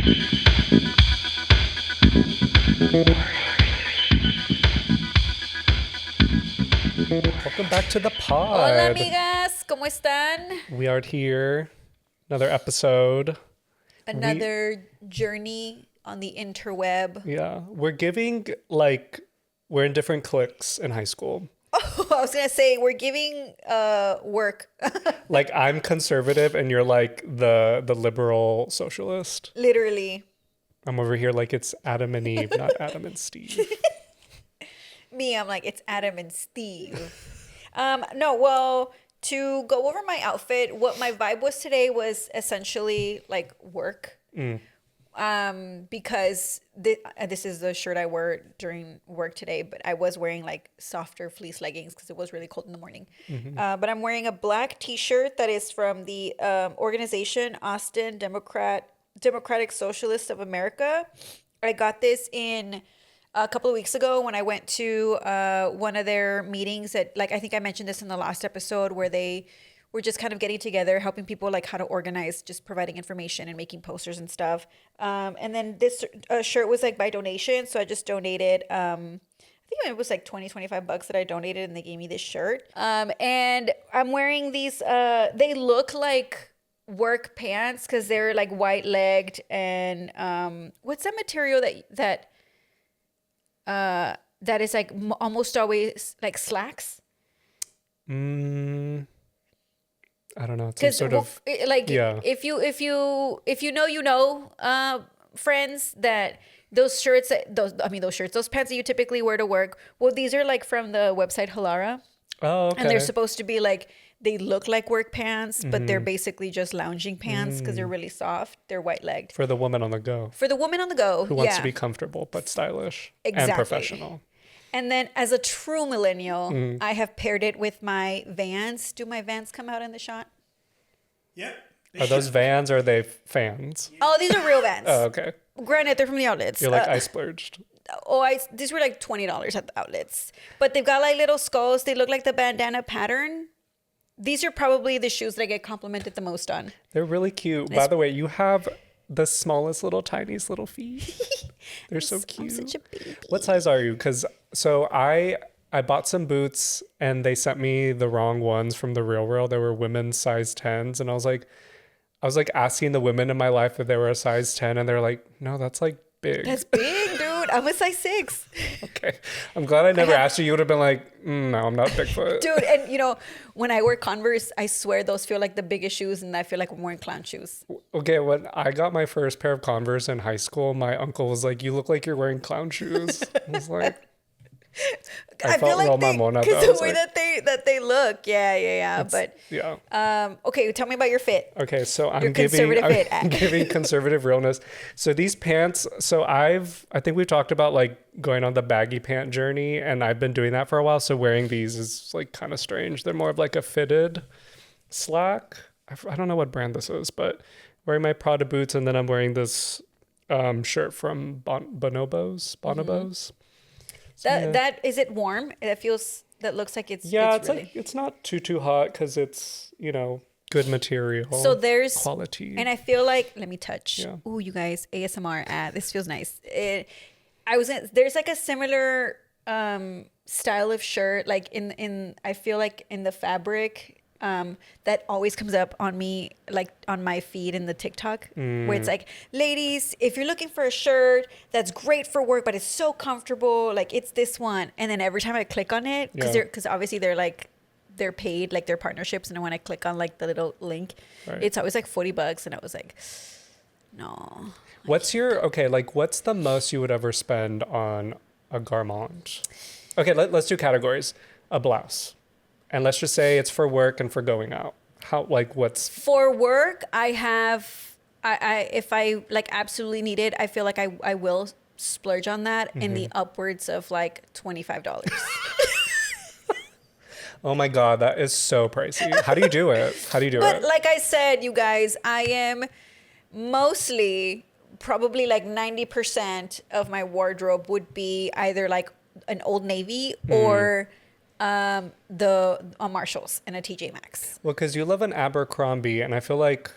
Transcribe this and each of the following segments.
Welcome back to the Hola, pod. amigas. ¿Cómo están? We are here. Another episode. Another journey on the interweb. Yeah. We're giving, we're in different cliques in high school. Oh, I was going to say, we're giving work. Like, I'm conservative and you're like the liberal socialist. Literally. I'm over here like it's Adam and Eve, not Adam and Steve. Me, I'm like, it's Adam and Steve. No, well, to go over my outfit, what my vibe was today was essentially like work. Because this is the shirt I wore during work today, but I was wearing like softer fleece leggings because it was really cold in the morning. But I'm wearing a black t-shirt that is from the organization Austin Democratic Socialists of America. I got this in a couple of weeks ago when I went to one of their meetings at, like, I think I mentioned this in the last episode, where they were just kind of getting together, helping people like how to organize, just providing information and making posters and stuff. And then this shirt was like by donation. So I just donated, I think it was like $25 that I donated, and they gave me this shirt. And I'm wearing these, they look like work pants because they're like white legged. And what's that material that is like almost always like slacks? I don't know. It's some sort of like, yeah. if you know, friends, that those shirts, those pants that you typically wear to work. Well, these are like from the website Halara. Oh, okay. And they're supposed to be like, they look like work pants, but they're basically just lounging pants because they're really soft. They're white legged. For the woman on the go. For the woman on the go. Who wants to be comfortable but stylish and professional. And then as a true millennial, I have paired it with my Vans. Do my Vans come out in the shot? Yep. Are those Vans or are they fans? Oh, these are real Vans. Oh, okay. Granted, they're from the outlets. You're like, I splurged. These were like $20 at the outlets. But they've got like little skulls. They look like the bandana pattern. These are probably the shoes that I get complimented the most on. They're really cute. By the way, you have the smallest little tiniest little feet. They're so cute. I'm such a baby. What size are you? Because I bought some boots and they sent me the wrong ones from the Real. They were women's size 10s, and I was like asking the women in my life if they were a size 10, and they're like, no, that's like big. That's big, dude. I'm a size 6. Okay. I'm glad I never asked you. You would have been like, no, I'm not Bigfoot. Dude, and you know, when I wear Converse, I swear those feel like the biggest shoes, and I feel like I'm wearing clown shoes. Okay, when I got my first pair of Converse in high school, my uncle was like, you look like you're wearing clown shoes. I was like, I feel felt real like mamona. because the way that they look, yeah. But yeah. Okay, tell me about your fit. Okay, so I'm Your giving conservative I'm fit. giving conservative realness. So these pants, I think we've talked about like going on the baggy pant journey, and I've been doing that for a while. So wearing these is like kind of strange. They're more of like a fitted slack. I don't know what brand this is, but wearing my Prada boots, and then I'm wearing this shirt from Bonobos. That is it warm? That looks like it's it's really... like it's not too hot because it's good material. So there's quality, and I feel like, let me touch. Yeah. Ooh, you guys, ASMR. This feels nice. There's like a similar style of shirt, like in I feel like in the fabric. That always comes up on me, like on my feed in the TikTok, where it's like, ladies, if you're looking for a shirt that's great for work, but it's so comfortable, like it's this one. And then every time I click on it, because obviously they're paid, like they're partnerships. And when I click on like the little link, it's always like $40. And I was like, no. What's the most you would ever spend on a garment? Okay, let's do categories. A blouse. And let's just say it's for work and for going out. What's... For work, I if I like absolutely need it, I feel like I will splurge on that in the upwards of like $25. Oh my God, that is so pricey. How do you do it? But like I said, you guys, I am mostly, probably like 90% of my wardrobe would be either like an Old Navy or Marshalls and a TJ Maxx. Well, because you live in Abercrombie, and I feel like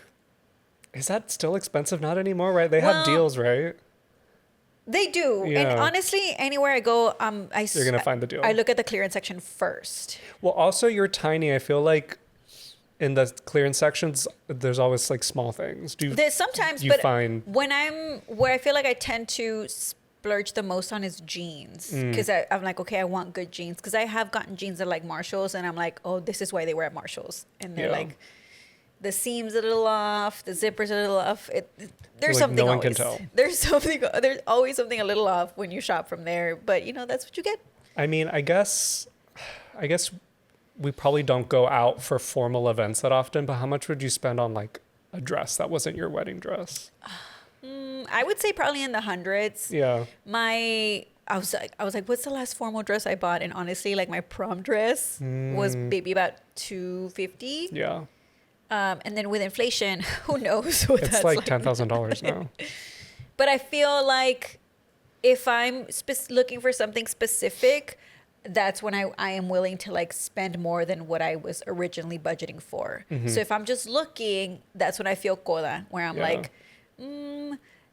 Is that still expensive? Not anymore, right? They have Well, deals, right? they do. And Yeah. honestly, anywhere I go, You're gonna find the deal. I look at the clearance section first. Well, also you're tiny. I feel like in the clearance sections, there's always like small things. There's sometimes, you but find where I feel like I tend to splurge the most on is jeans, because I'm like, okay, I want good jeans, because I have gotten jeans at like Marshalls, and I'm like, oh, this is why they were at Marshalls, and they're Yeah. like, the seams a little off, the zippers a little off. There's Like, something no one always. can tell. There's always something a little off when you shop from there, but that's what you get. I mean, I guess we probably don't go out for formal events that often, but how much would you spend on like a dress that wasn't your wedding dress? I would say probably in the hundreds. Yeah. I was like, what's the last formal dress I bought? And honestly, like my prom dress was maybe about $250. Yeah. And then with inflation, who knows what It's that's like $10,000 now. But I feel like if I'm looking for something specific, that's when I am willing to like spend more than what I was originally budgeting for. So if I'm just looking, that's when I feel coda, where I'm Yeah. like,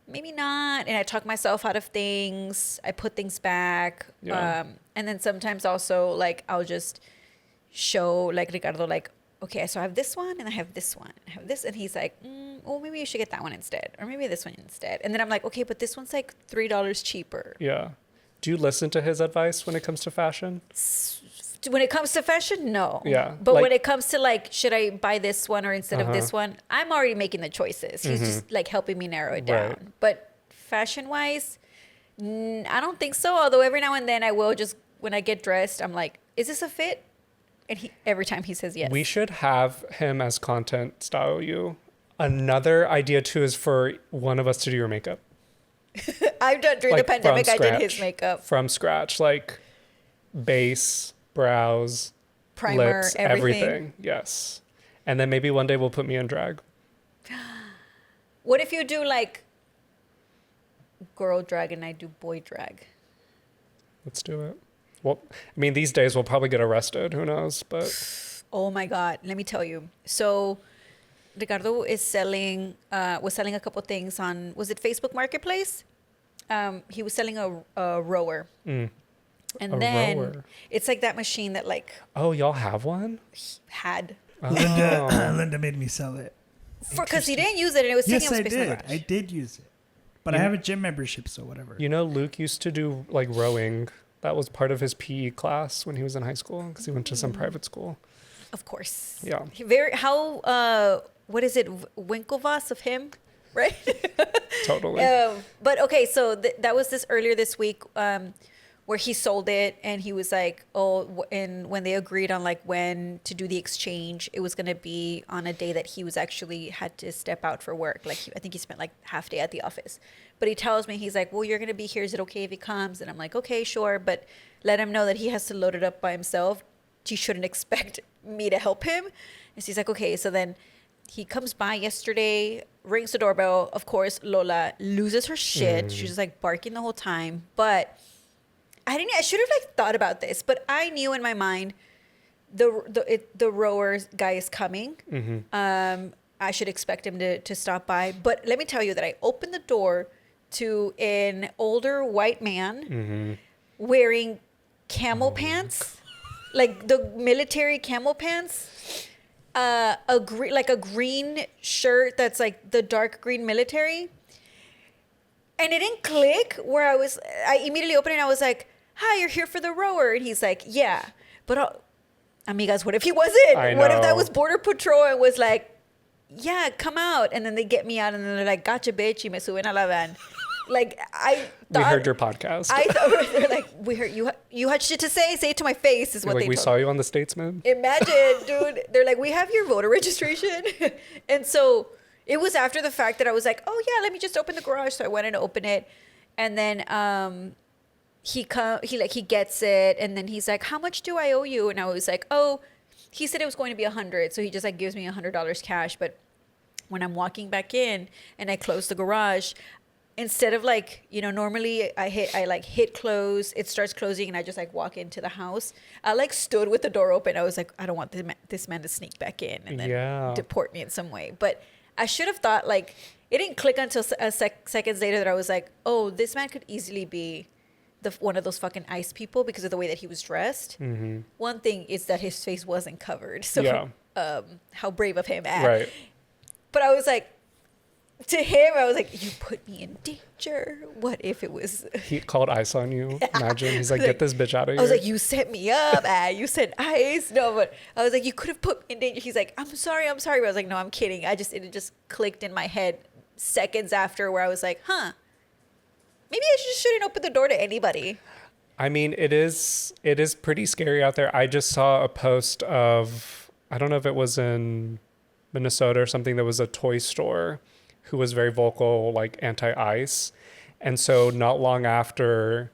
maybe not. And I talk myself out of things. I put things back. Yeah. And then sometimes also like I'll just show like Ricardo like, okay, so I have this one and I have this one. I have this. And he's like, well, maybe you should get that one instead. Or maybe this one instead. And then I'm like, okay, but this one's like $3 cheaper. Yeah. Do you listen to his advice when it comes to fashion? When it comes to fashion, no. Yeah, But like- when it comes to like, should I buy this one or instead of Uh-huh. this one? I'm already making the choices. He's just like helping me narrow it down. Right. But fashion wise, I don't think so. Although every now and then I will just, when I get dressed, I'm like, is this a fit? And every time he says yes. We should have him as content style you. Another idea too is for one of us to do your makeup. I've done during Like, the pandemic. from I did his scratch. makeup, From scratch, like base, brows, primer, lips, everything. Yes. And then maybe one day we'll put me in drag. What if you do like girl drag and I do boy drag? Let's do it. Well, I mean, these days we'll probably get arrested. Who knows? But Oh my God. Let me tell you. So Ricardo is was selling a couple things on, was it Facebook Marketplace? He was selling a rower. And A then rower. it's like that machine that like oh, y'all have one? had, Linda made me sell it. because he didn't use it and it was taking Yes, up I space in the did. garage. I did use it, but I have a gym membership, so whatever. You know, Luke used to do like rowing. That was part of his PE class when he was in high school because he went to some private school. Of course. Yeah. What is it? Winklevoss of him, right? Totally. But okay, so that was earlier this week where he sold it and he was like, and when they agreed on like when to do the exchange, it was going to be on a day that he was actually had to step out for work. Like I think he spent like half day at the office. But he tells me, he's like, well, you're going to be here. Is it okay if he comes? And I'm like, okay, sure. But let him know that he has to load it up by himself. He shouldn't expect me to help him. And so he's like, okay. So then he comes by yesterday, rings the doorbell. Of course, Lola loses her shit. She's just like barking the whole time. But I should have like thought about this, but I knew in my mind the rower guy is coming. I should expect him to stop by. But let me tell you that I opened the door to an older white man wearing camel pants, like the military camel pants, a green shirt that's like the dark green military. And it didn't click where I immediately opened it and I was like, hi, you're here for the rower. And he's like, yeah. But amigas, what if he wasn't? I What if that know. was Border Patrol and was like, yeah, come out. And then they get me out and then they're like, gotcha, bitch, y me suben a la van. Like, I thought. We heard your podcast. I thought, they're like, we heard you had shit to say it to my face, is what like they we told saw me. you on the Statesman. Imagine, dude. They're like, we have your voter registration. And so it was after the fact that I was like, oh yeah, let me just open the garage. So I went and opened it. And then he gets it. And then he's like, how much do I owe you? And I was like, oh, he said it was going to be $100. So he just like gives me $100 cash. But when I'm walking back in and I close the garage, instead of like, normally I hit close, it starts closing and I just like walk into the house. I like stood with the door open. I was like, I don't want this man to sneak back in and then Yeah. deport me in some way. But I should have thought, like, it didn't click until seconds later that I was like, oh, this man could easily be one of those fucking ICE people because of the way that he was dressed. Mm-hmm. One thing is that his face wasn't covered. So Yeah. how brave of him. Right. But I was like, to him, I was like, you put me in danger. What if it was... He called ICE on you. Imagine. He's like, get this bitch out of here. I was like, you set me up. You said ICE. No, but I was like, you could have put me in danger. He's like, I'm sorry. But I was like, no, I'm kidding. It just clicked in my head seconds after where I was like, maybe I just shouldn't open the door to anybody. I mean, it is pretty scary out there. I just saw a post of, I don't know if it was in Minnesota or something, there was a toy store who was very vocal, like anti-ICE. And so not long after,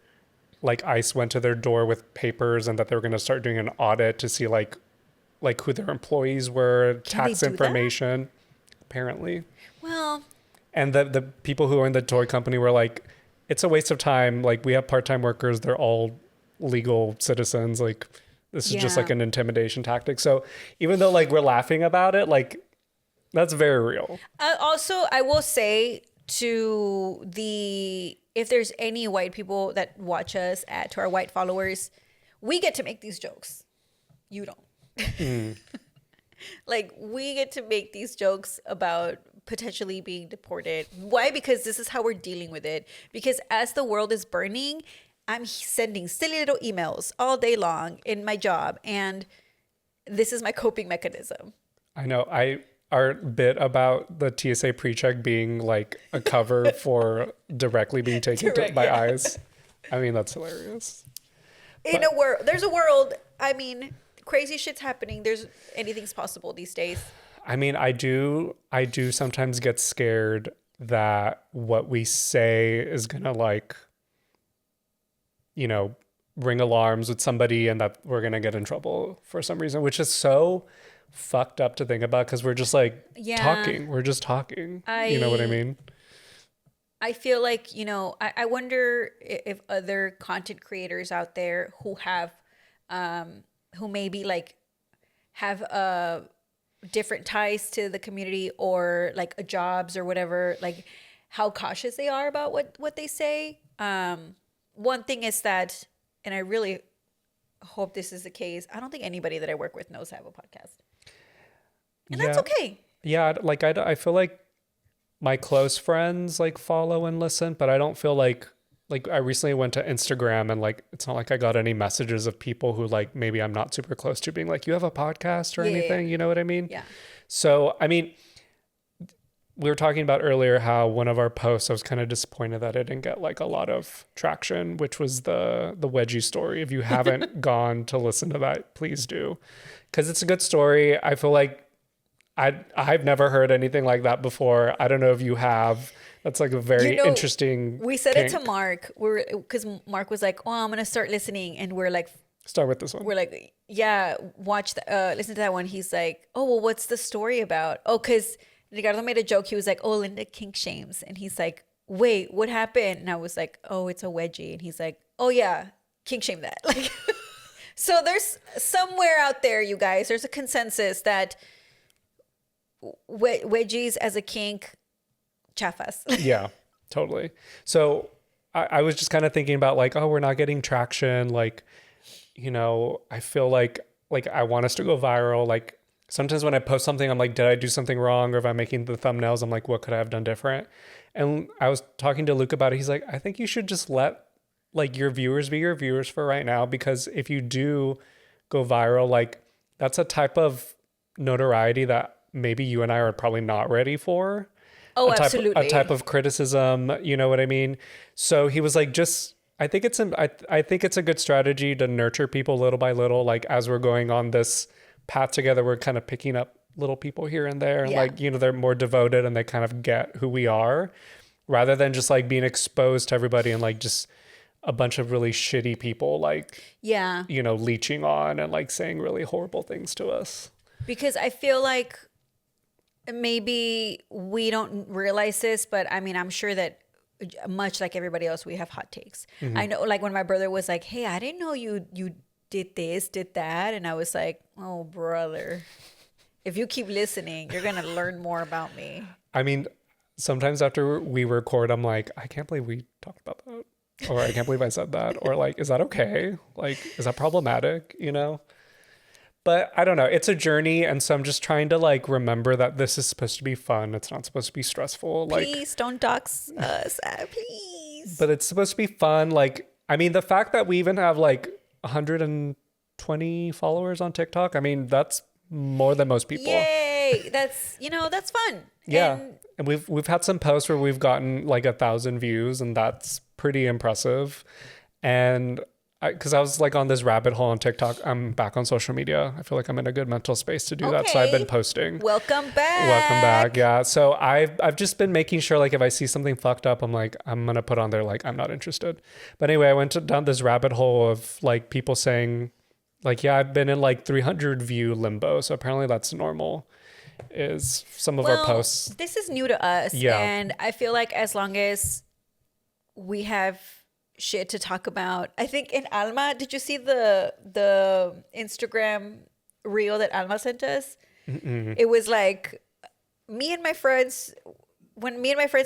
like ICE went to their door with papers and that they were going to start doing an audit to see like who their employees were, tax information, apparently. Well. And the people who own the toy company were like, it's a waste of time. Like, we have part-time workers. They're all legal citizens. Like, this is just like an intimidation tactic. So even though like we're laughing about it, like that's very real. Also, I will say if there's any white people that watch us, to our white followers, we get to make these jokes. You don't. Like, we get to make these jokes about potentially being deported. Why? Because this is how we're dealing with it. Because as the world is burning, I'm sending silly little emails all day long in my job. And this is my coping mechanism. I know. Our bit about the TSA pre-check being like a cover for directly being taken by ICE. I mean, that's hilarious. There's a world, I mean, crazy shit's happening. Anything's possible these days. I mean, I do sometimes get scared that what we say is gonna like, you know, ring alarms with somebody and that we're gonna get in trouble for some reason, which is so fucked up to think about because we're just like talking. We're just talking. You know what I mean? I feel like, I wonder if other content creators out there who have, who maybe like have different ties to the community or like jobs or whatever, like how cautious they are about what they say. One thing is that, and I really hope this is the case, I don't think anybody that I work with knows I have a podcast. And that's okay. Yeah, like I feel like my close friends like follow and listen, but I don't feel like I recently went to Instagram and like it's not like I got any messages of people who like maybe I'm not super close to being like, you have a podcast or anything, you know what I mean? Yeah. So, I mean, we were talking about earlier how one of our posts, I was kind of disappointed that it didn't get like a lot of traction, which was the wedgie story. If you haven't gone to listen to that, please do. Because it's a good story. I feel like I've never heard anything like that before. I don't know if you have. That's like a very interesting We said it to Mark. Because Mark was like, oh, I'm going to start listening. And we're like, start with this one. We're like, yeah, listen to that one. He's like, oh, well, what's the story about? Oh, because Ricardo made a joke. He was like, oh, Linda kink shames. And he's like, wait, what happened? And I was like, oh, it's a wedgie. And he's like, oh, yeah, kink shame that. Like, so there's somewhere out there, you guys, there's a consensus that wedgies as a kink, chafas. Yeah, totally. So I was just kind of thinking about like, oh, we're not getting traction. Like, you know, I feel like I want us to go viral. Like sometimes when I post something, I'm like, did I do something wrong? Or if I'm making the thumbnails, I'm like, what could I have done different? And I was talking to Luke about it. He's like, I think you should just let like your viewers be your viewers for right now, because if you do go viral, like that's a type of notoriety that maybe you and I are probably not ready for. Oh, absolutely. A type of criticism, you know what I mean? So he was like, I think it's a good strategy to nurture people little by little. Like as we're going on this path together, we're kind of picking up little people here and there. And like, you know, they're more devoted and they kind of get who we are, rather than just like being exposed to everybody and like just a bunch of really shitty people, like, you know, leeching on and like saying really horrible things to us. Because I feel like maybe we don't realize this, but I mean, I'm sure that much like everybody else, we have hot takes. Mm-hmm. I know, like when my brother was like, hey, I didn't know you did this, did that. And I was like, oh, brother, If you keep listening, you're gonna learn more about me. I mean, sometimes after we record, I'm like, I can't believe we talked about that. Or I can't believe I said that. Or like, is that okay? Like, is that problematic? You know? But I don't know. It's a journey. And so I'm just trying to like remember that this is supposed to be fun. It's not supposed to be stressful. Like, Please don't dox us. Please. but it's supposed to be fun. Like, I mean, the fact that we even have like 120 followers on TikTok, I mean, that's more than most people. Yay! That's that's fun. Yeah. And we've had some posts where we've gotten like 1,000 views, and that's pretty impressive. And because I was like on this rabbit hole on TikTok, I'm back on social media. I feel like I'm in a good mental space to do that. So I've been posting. Welcome back. Welcome back. Yeah. So I've just been making sure, like, if I see something fucked up, I'm like, I'm gonna put on there like I'm not interested. But anyway, I went down this rabbit hole of like people saying, like, yeah, I've been in like 300 view limbo. So apparently that's normal. Is some of our posts. This is new to us. Yeah. And I feel like as long as we have shit to talk about, I think in Alma, did you see the Instagram reel that Alma sent us? Mm-mm. It was like when me and my friends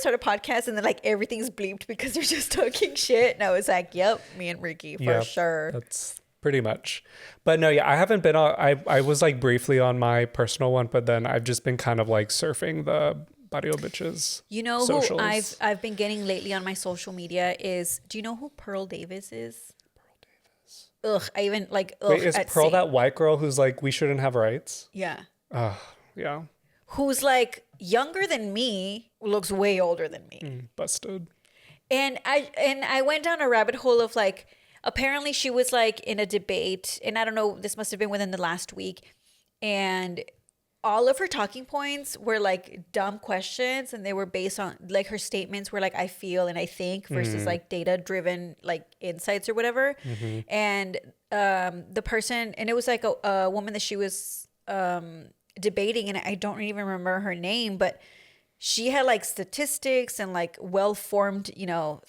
started a podcast, and then like everything's bleeped because they're just talking shit. And I was like, yep, me and Ricky for sure. That's pretty much. But no, yeah, I haven't been on, I was like briefly on my personal one, but then I've just been kind of like surfing the Barrio Bitches. You know socials. who I've been getting lately on my social media is, do you know who Pearl Davis is? Pearl Davis. Ugh, I even like, ugh. Wait, is Pearl that white girl who's like, we shouldn't have rights? Yeah. Yeah. Who's like younger than me, looks way older than me. Busted. And I went down a rabbit hole of like, apparently she was like in a debate, and I don't know, this must have been within the last week, and all of her talking points were like dumb questions, and they were based on like her statements were like I feel and I think versus like data driven like insights or whatever. And the person, and it was like a woman that she was debating, and I don't even remember her name, but she had like statistics and like well-formed,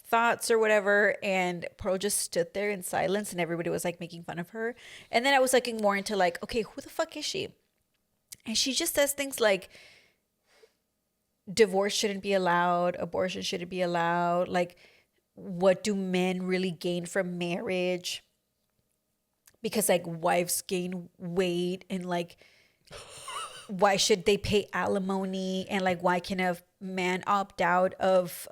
thoughts or whatever. And Pearl just stood there in silence, and everybody was like making fun of her. And then I was looking more into like, okay, who the fuck is she? And she just says things like divorce shouldn't be allowed, abortion shouldn't be allowed. Like, what do men really gain from marriage? Because like wives gain weight, and like, why should they pay alimony, and like why can a man opt out of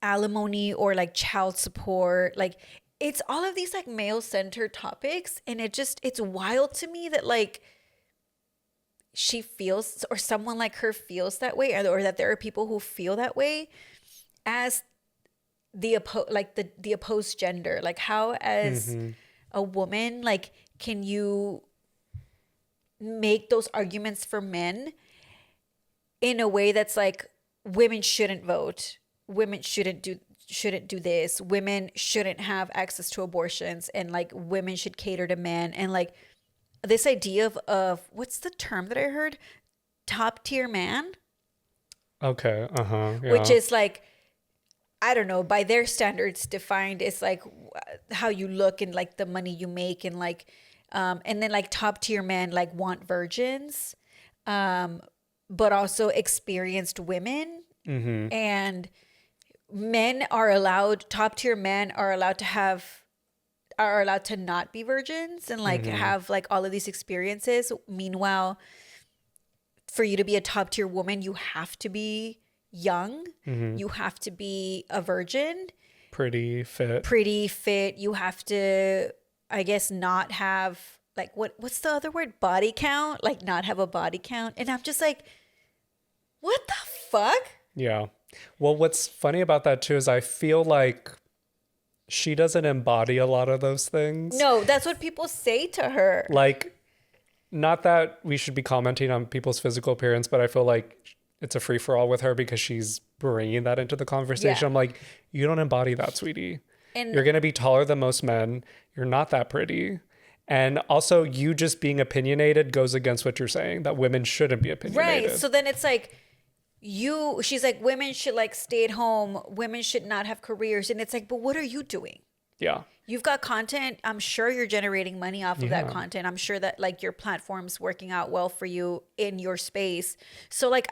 alimony or like child support? Like, it's all of these like male-centered topics, and it's wild to me that like she feels, or someone like her feels that way, or that there are people who feel that way as the opposed gender. Like, how as a woman, like, can you make those arguments for men in a way that's like, women shouldn't vote, women shouldn't do this, women shouldn't have access to abortions, and like women should cater to men, and like this idea of what's the term that I heard, top tier man? Okay. Yeah. Which is like, I don't know, by their standards defined, it's like how you look and like the money you make, and like and then like top tier men like want virgins, but also experienced women. And top tier men are allowed to not be virgins and like have like all of these experiences. Meanwhile, for you to be a top tier woman, you have to be young, you have to be a virgin, pretty fit, you have to, I guess, not have like what's the other word, body count, like not have a body count. And I'm just like, what the fuck? Yeah. Well, what's funny about that too is I feel like she doesn't embody a lot of those things. No, that's what people say to her. Like, not that we should be commenting on people's physical appearance, but I feel like it's a free for all with her because she's bringing that into the conversation. I'm like, you don't embody that, sweetie. And you're going to be taller than most men. You're not that pretty. And also, you just being opinionated goes against what you're saying, that women shouldn't be opinionated. Right. So then it's like, she's like, women should like stay at home. Women should not have careers. And it's like, but what are you doing? Yeah. You've got content. I'm sure you're generating money off of that Yeah. content. I'm sure that like your platform's working out well for you in your space. So like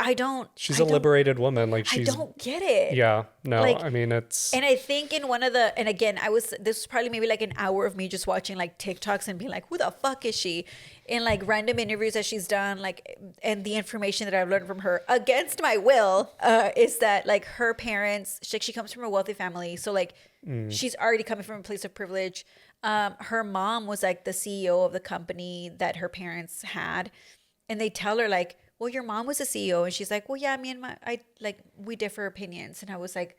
She's a liberated woman. Like I she's, don't get it. yeah, no, Like, I mean, it's, and I think in one of the, and again, this was probably maybe like an hour of me just watching like TikToks and being like, who the fuck is she? In like random interviews that she's done, like, and the information that I've learned from her against my will, is that like her parents, she comes from a wealthy family. So like she's already coming from a place of privilege. Her mom was like the CEO of the company that her parents had. And they tell her like, well, your mom was a CEO. And she's like, well, yeah, me and we differ opinions. And I was like,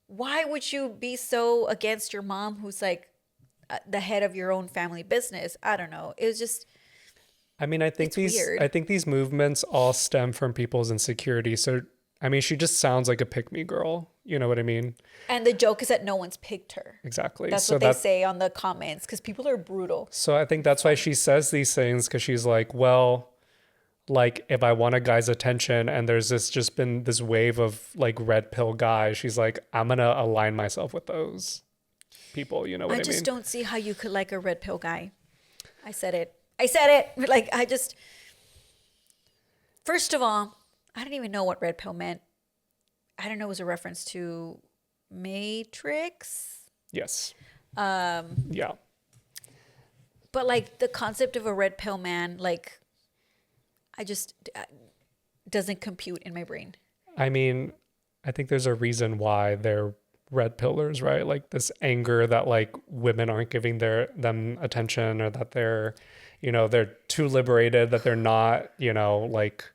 why would you be so against your mom who's like the head of your own family business? I don't know. It was just, I mean, it's weird. I think these movements all stem from people's insecurity. So, I mean, she just sounds like a pick me girl. You know what I mean? And the joke is that no one's picked her. Exactly. That's what they say on the comments because people are brutal. So I think that's why she says these things, because she's like, well, like if I want a guy's attention and there's just been this wave of like red pill guys, she's like, I'm going to align myself with those people. You know what I mean? I just don't see how you could like a red pill guy. I said it. Like, first of all, I didn't even know what red pill meant. I don't know. It was a reference to Matrix. Yes. Yeah. But like the concept of a red pill man, like, doesn't compute in my brain. I mean, I think there's a reason why they're red pillars, right? Like this anger that like women aren't giving them attention, or that they're, you know, they're too liberated, that they're not, you know, like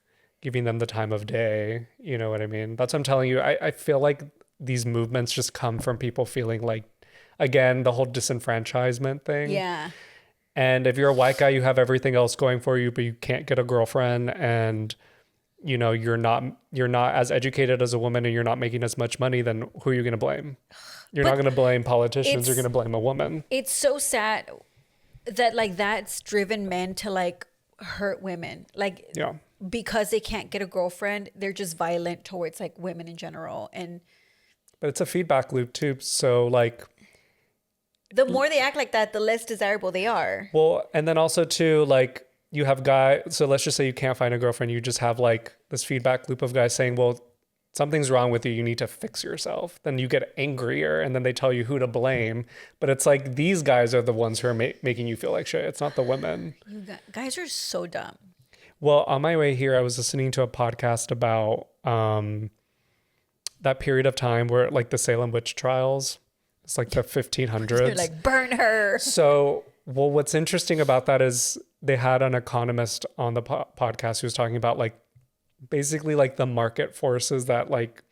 giving them the time of day. You know what I mean? That's what I'm telling you. I feel like these movements just come from people feeling like, again, the whole disenfranchisement thing. Yeah. And if you're a white guy, you have everything else going for you, but you can't get a girlfriend, and you know you're not as educated as a woman, and you're not making as much money, then who are you going to blame? You're not going to blame politicians, you're going to blame a woman. It's so sad that like that's driven men to like hurt women. Like, yeah, because they can't get a girlfriend, they're just violent towards like women in general. But it's a feedback loop too. So like, the more they act like that, the less desirable they are. well, and then also too, like you have guys, so let's just say you can't find a girlfriend, you just have like this feedback loop of guys saying, well, something's wrong with you, you need to fix yourself. Then you get angrier, and then they tell you who to blame. But it's like these guys are the ones who are making you feel like shit. It's not the women. You guys are so dumb. Well, on my way here, I was listening to a podcast about that period of time where like the Salem witch trials. It's like the 1500s. They're like, burn her. So, well, what's interesting about that is they had an economist on the podcast who was talking about like basically like the market forces that like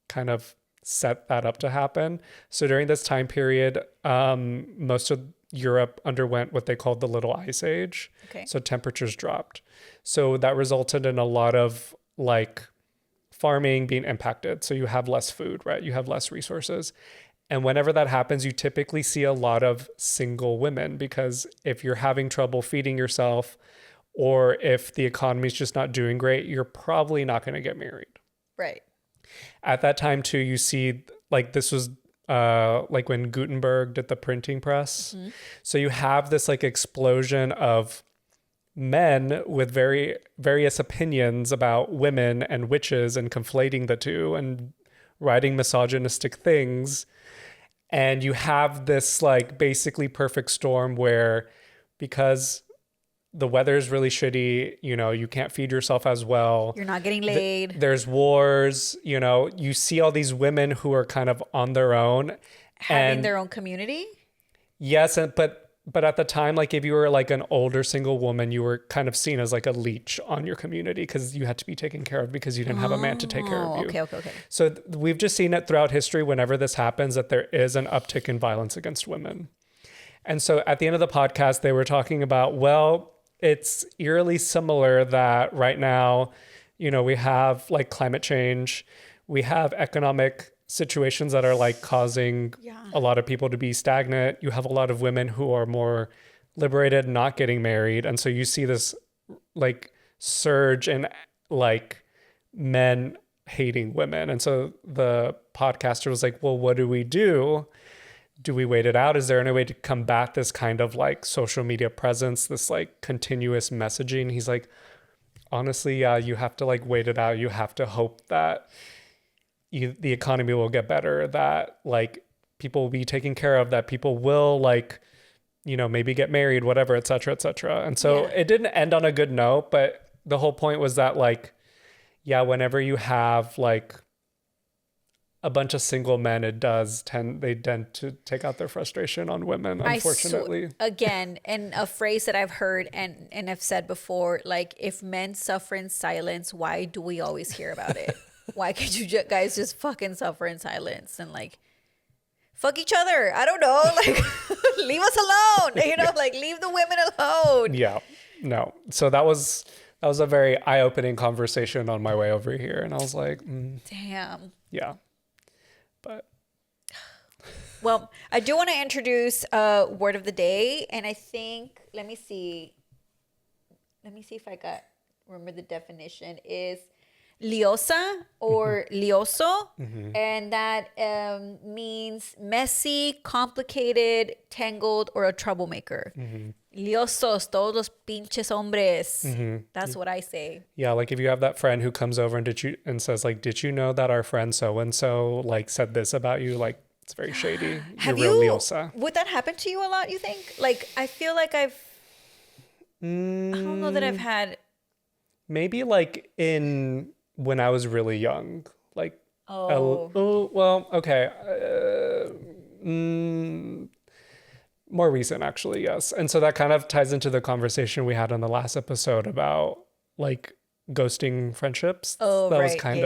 kind of set that up to happen. So during this time period, most of Europe underwent what they called the Little Ice Age. Okay. So temperatures dropped. So that resulted in a lot of like farming being impacted. So you have less food, right? You have less resources. And whenever that happens, you typically see a lot of single women, because if you're having trouble feeding yourself, or if the economy is just not doing great, you're probably not going to get married. Right. At that time too, you see like this was like when Gutenberg did the printing press. Mm-hmm. So you have this like explosion of men with various opinions about women and witches, and conflating the two and writing misogynistic things. And you have this like basically perfect storm where, because the weather is really shitty, you know, you can't feed yourself as well. You're not getting laid. There's wars, you know, you see all these women who are kind of on their own. Having their own community? Yes, but at the time, like if you were like an older single woman, you were kind of seen as like a leech on your community, because you had to be taken care of because you didn't have a man to take care of you. Okay. So we've just seen it throughout history whenever this happens, that there is an uptick in violence against women. And so at the end of the podcast, they were talking about, well, it's eerily similar that right now, you know, we have like climate change, we have economic situations that are like causing a lot of people to be stagnant. You have a lot of women who are more liberated, not getting married. And so you see this like surge in like men hating women. And so the podcaster was like, well, what do we do do we wait it out? Is there any way to combat this kind of like social media presence, this like continuous messaging? He's like, honestly, yeah, you have to like wait it out. You have to hope that the economy will get better, that like people will be taken care of, that people will like, you know, maybe get married, whatever, et cetera, et cetera. And so it didn't end on a good note, but the whole point was that like, yeah, whenever you have like a bunch of single men, they tend to take out their frustration on women, unfortunately. Again, and a phrase that I've heard and have said before, like, if men suffer in silence, why do we always hear about it? Why can't you guys just fucking suffer in silence and like fuck each other? I don't know, like leave us alone, you know, like leave the women alone. Yeah, no. So that was a very eye-opening conversation on my way over here, and I was like, damn. Yeah. But well, I do want to introduce word of the day, and I think let me see if I remember the definition is liosa or lioso, and that means messy, complicated, tangled, or a troublemaker. Liosos, todos los pinches hombres. That's what I say. Yeah, like if you have that friend who comes over and says like, did you know that our friend so and so like said this about you? Like, it's very shady. Have You're real you? liosa. Would that happen to you a lot? You think? Like, I feel like I don't know that I've had. Maybe like when I was really young, like more recent actually, yes. And so that kind of ties into the conversation we had on the last episode about like ghosting friendships. Oh, that right. was kind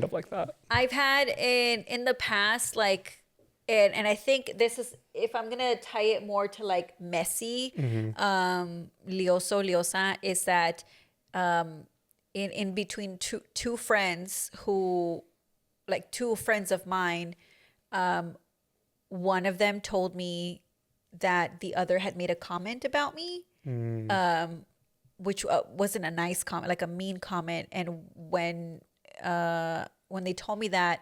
of like that. I've had in the past, like, and I think this is, if I'm gonna tie it more to like messy, lioso, liosa, is that in between two friends who, like two friends of mine, one of them told me that the other had made a comment about me, which wasn't a nice comment, like a mean comment. And when they told me that,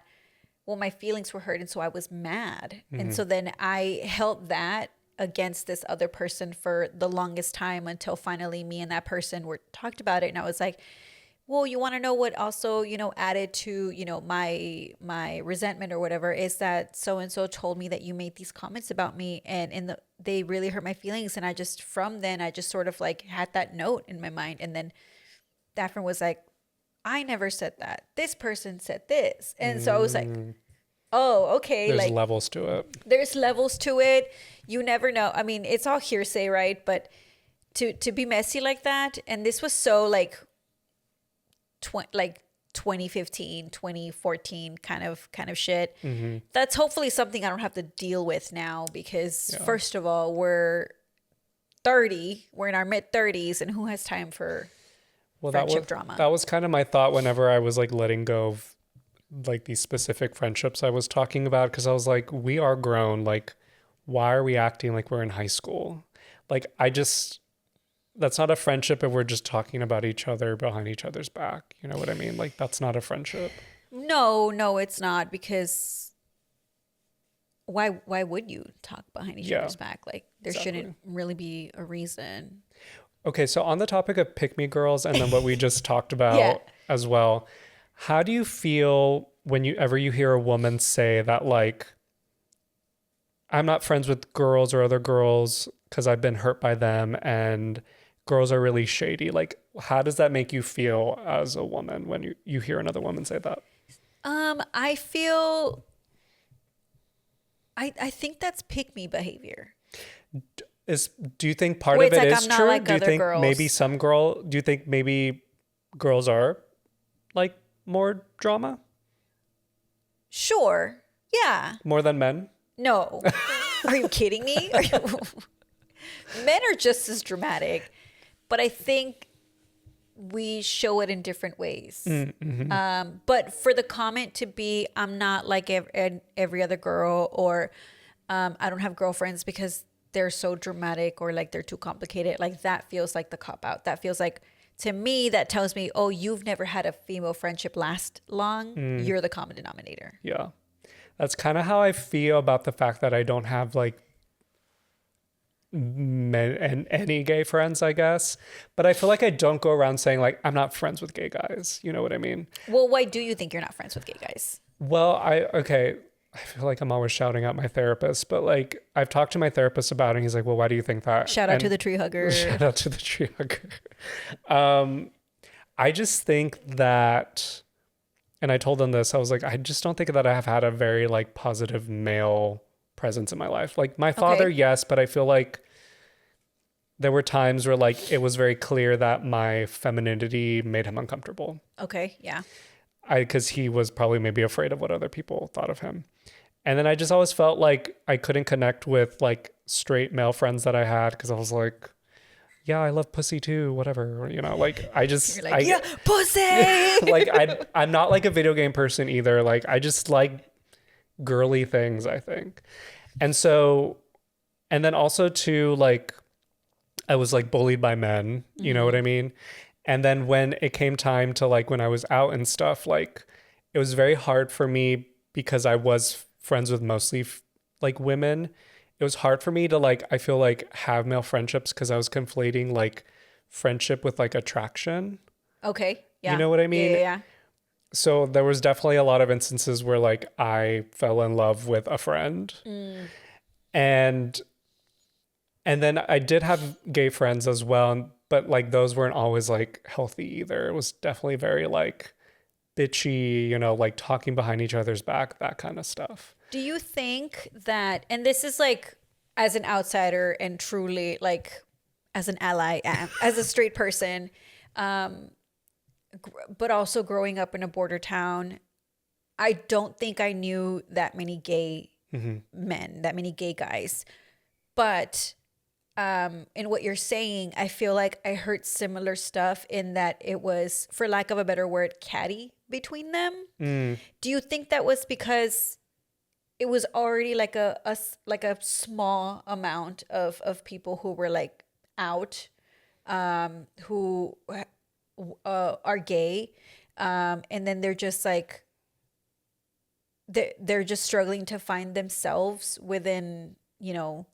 well, my feelings were hurt, and so I was mad. And so then I held that against this other person for the longest time until finally me and that person talked about it. And I was like, well, you want to know what also, you know, added to, you know, my resentment or whatever, is that so-and-so told me that you made these comments about me, and they really hurt my feelings. And from then I just sort of like had that note in my mind. And then that friend was like, I never said that. This person said this. And so I was like, oh, okay. There's like levels to it. There's levels to it. You never know. I mean, it's all hearsay, right? But to be messy like that, and this was so like 2015, 2014 kind of shit. That's hopefully something I don't have to deal with now, because first of all, we're 30, we're in our mid 30s, and who has time for friendship drama? That was kind of my thought whenever I was like letting go of like these specific friendships I was talking about, because I was like, we are grown. Like, why are we acting like we're in high school? Like, that's not a friendship if we're just talking about each other behind each other's back. You know what I mean? Like, that's not a friendship. No, it's not, because why would you talk behind each other's back? Like, there shouldn't really be a reason. Okay, so on the topic of pick-me girls, and then what we just talked about as well, how do you feel whenever you hear a woman say that, like, I'm not friends with girls or other girls because I've been hurt by them, and girls are really shady? Like, how does that make you feel as a woman when you hear another woman say that? I feel, I think that's pick-me behavior. Do you think part of it is true? Like, do you think do you think maybe girls are like more drama? Sure. Yeah. More than men? No. Are you kidding me? Men are just as dramatic, but I think we show it in different ways. But for the comment to be, I'm not like every other girl, or I don't have girlfriends because they're so dramatic, or like they're too complicated, like that feels like the cop out. That feels like, to me, that tells me, oh, you've never had a female friendship last long. You're the common denominator. Yeah. That's kind of how I feel about the fact that I don't have like and any gay friends, I guess. But I feel like I don't go around saying like I'm not friends with gay guys. You know what I mean? Well, why do you think you're not friends with gay guys? Well, I feel like I'm always shouting at my therapist, but like I've talked to my therapist about it and he's like, well, why do you think that? Shout out And to the tree hugger. shout out to the tree hugger. I just think that, and I told them this, I was like, I just don't think that I have had a very like positive male presence in my life. Like my father, Okay. yes, but I feel like there were times where like it was very clear that my femininity made him uncomfortable. Okay, yeah. Because he was probably maybe afraid of what other people thought of him. And then I just always felt like I couldn't connect with like straight male friends that I had because I was like, yeah, I love pussy too, whatever, you know, like I just, You're like, yeah, pussy. like I'm not like a video game person either. Like I just like girly things, I think. And so, and then also too, like I was like bullied by men, you know what I mean? And then when it came time to like when I was out and stuff, like it was very hard for me because I was friends with mostly like women. It was hard for me to like, I feel like have male friendships because I was conflating like friendship with like attraction. Okay, yeah. You know what I mean? Yeah. So there was definitely a lot of instances where like I fell in love with a friend. And then I did have gay friends as well, but like those weren't always like healthy either. It was definitely very like bitchy, you know, like talking behind each other's back, that kind of stuff. Do you think that, and this is like as an outsider and truly like as an ally, as a straight person, but also growing up in a border town, I don't think I knew that many gay men, that many gay guys. But in what you're saying, I feel like I heard similar stuff in that it was, for lack of a better word, catty between them. Do you think that was because it was already like a small amount of people who were like out, who are gay, and then they're just like they're just struggling to find themselves within, you know,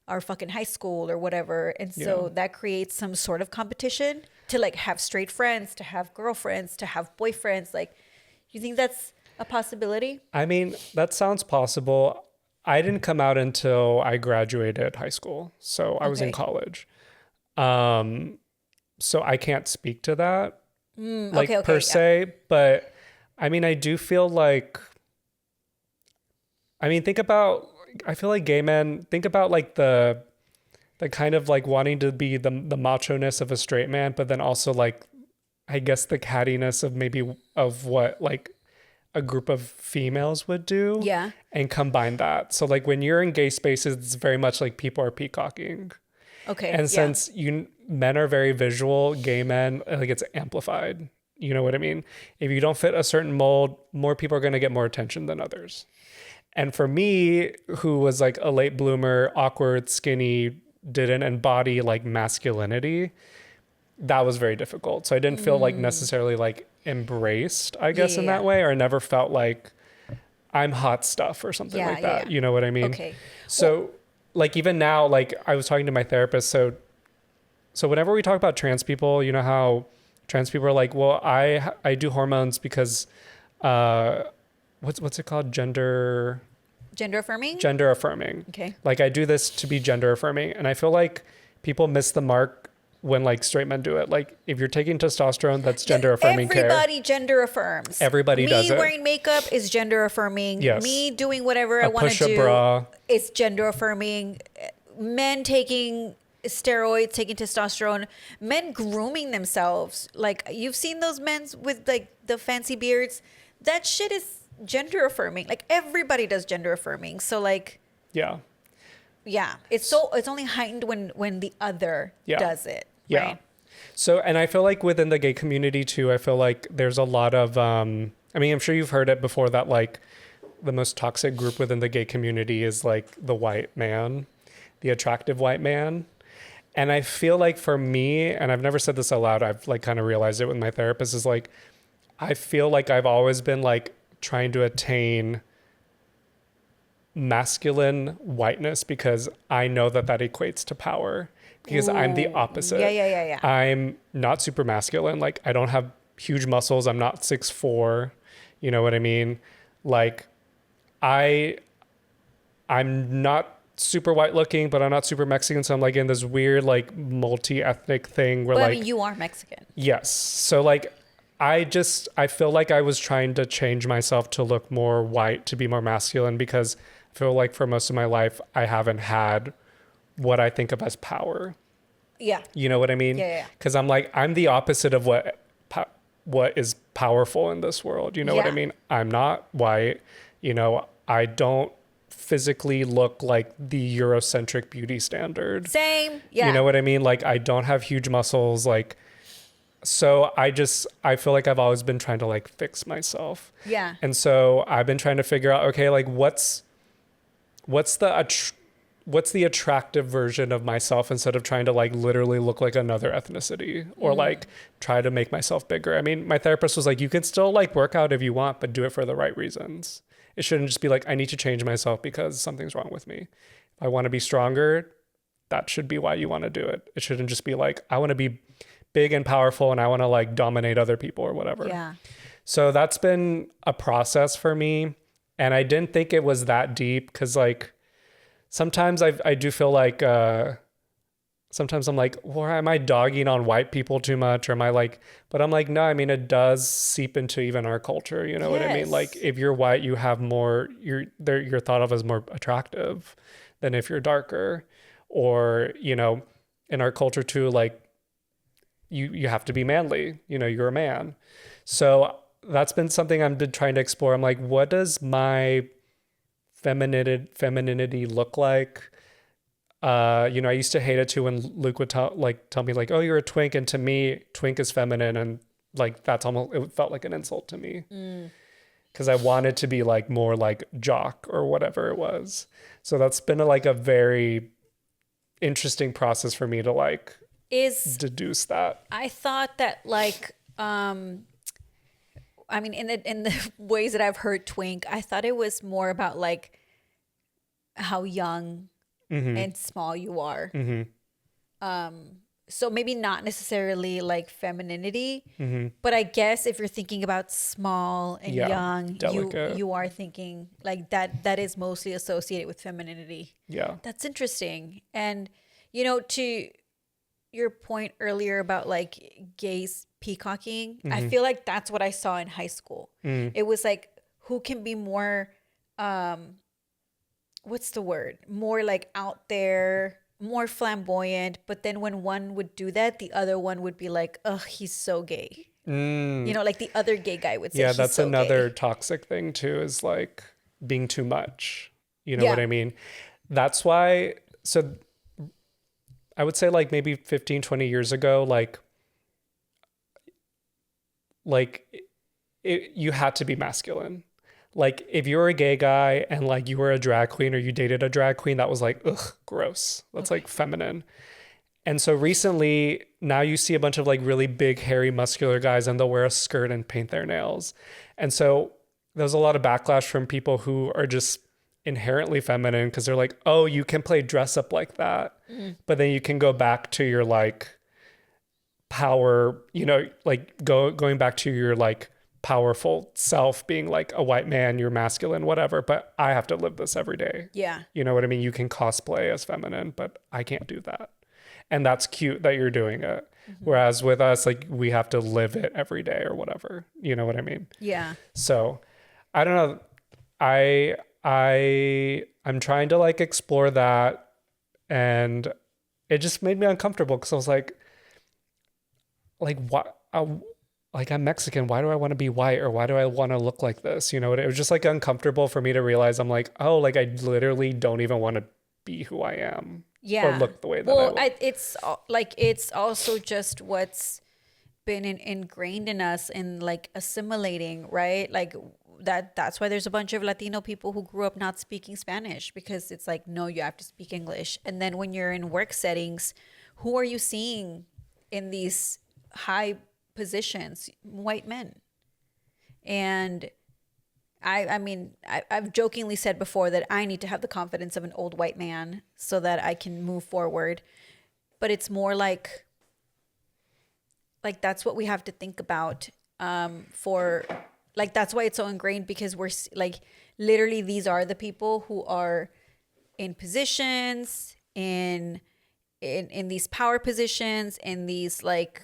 our fucking high school or whatever, and so that creates some sort of competition to like have straight friends, to have girlfriends, to have boyfriends. Like, you think that's a possibility? I mean, that sounds possible. I didn't come out until I graduated high school. So I was in Okay. college. So I can't speak to that like okay, per yeah. se, but I mean, I do feel like, I mean, I feel like gay men, think about like the kind of like wanting to be the macho-ness of a straight man, but then also like, I guess the cattiness of maybe of what like a group of females would do. Yeah. And combine that. So like when you're in gay spaces, it's very much like people are peacocking. Okay. And yeah. since men are very visual, gay men, like it's amplified. You know what I mean? If you don't fit a certain mold, more people are going to get more attention than others. And for me, who was like a late bloomer, awkward, skinny, didn't embody like masculinity, that was very difficult. So I didn't feel like necessarily like embraced, I guess, in Yeah. that way, or never felt like I'm hot stuff or something Yeah, like that. yeah. You know what I mean? Okay. So like even now, like I was talking to my therapist. So whenever we talk about trans people, you know how trans people are like, well, I do hormones because what's it called? Gender Affirming. affirming. Okay. Like I do this to be gender affirming. And I feel like people miss the mark when like straight men do it. Like if you're taking testosterone, that's gender affirming care. Everybody gender affirms. Everybody does it. Me wearing makeup is gender affirming. Yes. Me doing whatever I A want to push-up do, bra. it's gender affirming. Men taking steroids, taking testosterone, men grooming themselves. Like you've seen those men with like the fancy beards. That shit is gender affirming. Like everybody does gender affirming. So like, Yeah. yeah, it's only heightened when the other Yeah. does it. Yeah. Right? So, and I feel like within the gay community too, I feel like there's a lot of, I mean, I'm sure you've heard it before that like the most toxic group within the gay community is like the white man, the attractive white man. And I feel like for me, and I've never said this out loud, I've like kind of realized it with my therapist, is like, I feel like I've always been like trying to attain masculine whiteness because I know that equates to power because I'm the opposite. Yeah. I'm not super masculine. Like I don't have huge muscles. I'm not 6'4". You know what I mean? Like I'm not super white looking, but I'm not super Mexican. So I'm like in this weird, like multi-ethnic thing where But like, I mean, you are Mexican. yes. So like, I feel like I was trying to change myself to look more white, to be more masculine because I feel like for most of my life, I haven't had what I think of as power. Yeah. You know what I mean? Yeah. Because I'm like, I'm the opposite of what is powerful in this world. You know what I Yeah. mean? I'm not white. You know, I don't physically look like the Eurocentric beauty standard. Same. Yeah. You know what I mean? Like I don't have huge muscles. Like, so I feel like I've always been trying to like fix myself. Yeah. And so I've been trying to figure out, okay, like what's the attractive version of myself instead of trying to like literally look like another ethnicity or like try to make myself bigger. I mean, my therapist was like, you can still like work out if you want, but do it for the right reasons. It shouldn't just be like, I need to change myself because something's wrong with me. If I want to be stronger, that should be why you want to do it. It shouldn't just be like, I want to be big and powerful and I want to like dominate other people or whatever. Yeah. So that's been a process for me. And I didn't think it was that deep because like sometimes I do feel like sometimes I'm like, well, am I dogging on white people too much? Or am I like, but I'm like, no, I mean, it does seep into even our culture. You know what I mean? Yes. Like if you're white, you have more, you're thought of as more attractive than if you're darker. Or, you know, in our culture too, like you have to be manly, you know, you're a man. So that's been something I've been trying to explore. I'm like, what does my femininity look like? You know, I used to hate it too when Luke would tell me like, oh, you're a twink. And to me, twink is feminine. And like, it felt like an insult to me because I wanted to be like more like jock or whatever it was. So that's been a very interesting process for me to like deduce that. I thought that like I mean in the ways that I've heard twink, I thought it was more about like how young and small you are. So maybe not necessarily like femininity, but I guess if you're thinking about small and young, delicate. you are thinking like that is mostly associated with femininity. Yeah. That's interesting. And you know, to your point earlier about like gays peacocking, I feel like that's what I saw in high school. It was like who can be more what's the word? More like out there, more flamboyant, but then when one would do that, the other one would be like, "Ugh, he's so gay." You know, like the other gay guy would say, yeah, he's that's so another gay. toxic thing too, is like being too much. You know Yeah. what I mean? That's why, so I would say like maybe 15, 20 years ago, you had to be masculine. Like if you were a gay guy and like you were a drag queen or you dated a drag queen, that was like, ugh, gross. That's like feminine. And so recently, now you see a bunch of like really big, hairy, muscular guys and they'll wear a skirt and paint their nails. And so there's a lot of backlash from people who are just inherently feminine because they're like, oh, you can play dress up like that. But then you can go back to your like power, you know, like going back to your like powerful self, being like a white man, you're masculine, whatever. But I have to live this every day. Yeah. You know what I mean? You can cosplay as feminine, but I can't do that. And that's cute that you're doing it. Whereas with us, like we have to live it every day or whatever. You know what I mean? Yeah. So I don't know. I'm trying to like explore that, and it just made me uncomfortable because I was like what? Like I'm Mexican. Why do I want to be white, or why do I want to look like this? You know, it was just like uncomfortable for me to realize I'm like, oh, like I literally don't even want to be who I am. Yeah. Or look the way that I look. It's also just what's been ingrained in us and like assimilating, right? Like that's why there's a bunch of Latino people who grew up not speaking Spanish, because it's like, no, you have to speak English. And then when you're in work settings, who are you seeing in these high positions? White men. And I mean, I've jokingly said before that I need to have the confidence of an old white man so that I can move forward. But it's more like that's what we have to think about for like that's why it's so ingrained because like literally these are the people who are in positions in these power positions in these like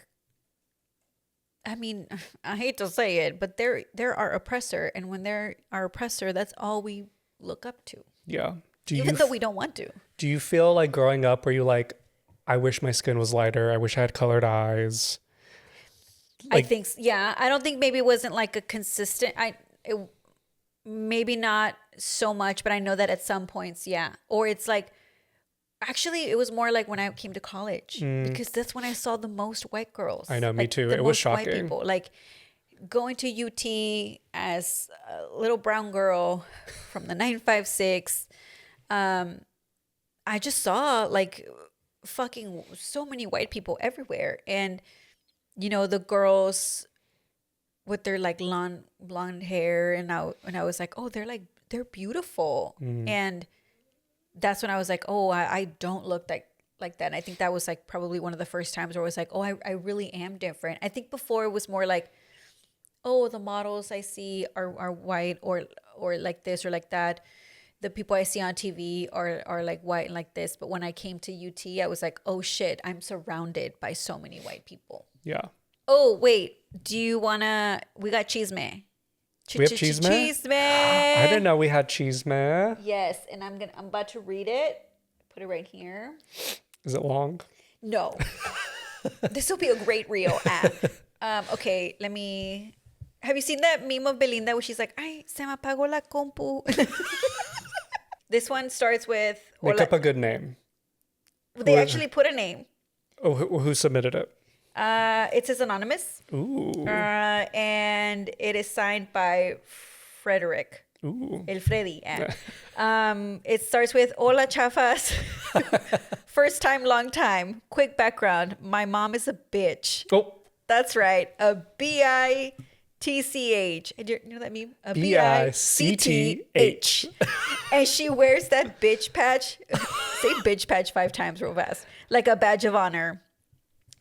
I mean, I hate to say it, but they're our oppressor, and when they're our oppressor, that's all we look up to. Yeah. Even though we don't want to. Do you feel like growing up were you like, I wish my skin was lighter, I wish I had colored eyes? I think, yeah. I don't think maybe it wasn't like a consistent, maybe not so much, but I know that at some points, yeah. Or it's like, actually, it was more like when I came to college because that's when I saw the most white girls. I know, me like, too. The It was most white shocking. people. Like going to UT as a little brown girl from the 956, I just saw like fucking so many white people everywhere. And, you know, the girls with their like blonde hair. And I was like, oh, they're beautiful. And that's when I was like, oh, I don't look like that. And I think that was like probably one of the first times where I was like, oh, I really am different. I think before it was more like, oh, the models I see are white or like this or like that. The people I see on TV are like white and like this. But when I came to UT, I was like, oh shit, I'm surrounded by so many white people. Yeah. Oh, wait. Do you wanna, we got chisme. We have chisme? Chisme. I didn't know we had chisme. Yes, and I'm about to read it. Put it right here. Is it long? No. This will be a great reel app. Okay, let me. Have you seen that meme of Belinda where she's like, "Ay, se me apagó la compu." This one starts with. Make up a good name. They actually put a name. Oh, who submitted it? It says anonymous. Ooh. And it is signed by Frederick. Ooh. El Freddy. It starts with Hola chafas. First time, long time. Quick background. My mom is a bitch. Oh. That's right. A bitch. You know that meme? A BICTH. And she wears that bitch patch. Say bitch patch 5 times real fast. Like a badge of honor.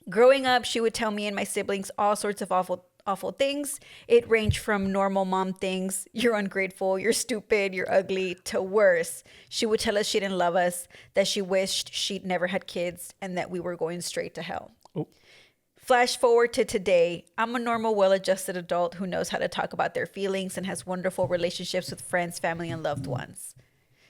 Growing up, she would tell me and my siblings all sorts of awful things. It ranged from normal mom things, you're ungrateful, you're stupid, you're ugly, to worse. She would tell us she didn't love us, that she wished she'd never had kids, and that we were going straight to hell. Oh. Flash forward to today. I'm a normal, well-adjusted adult who knows how to talk about their feelings and has wonderful relationships with friends, family, and loved ones.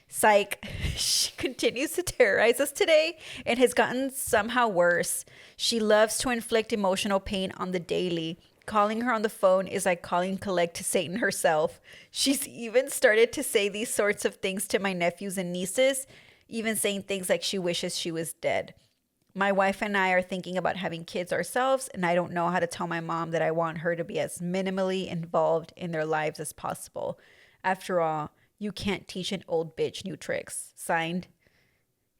Psych. She continues to terrorize us today and has gotten somehow worse. She loves to inflict emotional pain on the daily. Calling her on the phone is like calling collect to Satan herself. She's even started to say these sorts of things to my nephews and nieces, even saying things like she wishes she was dead. My wife and I are thinking about having kids ourselves, and I don't know how to tell my mom that I want her to be as minimally involved in their lives as possible. After all, you can't teach an old bitch new tricks. Signed,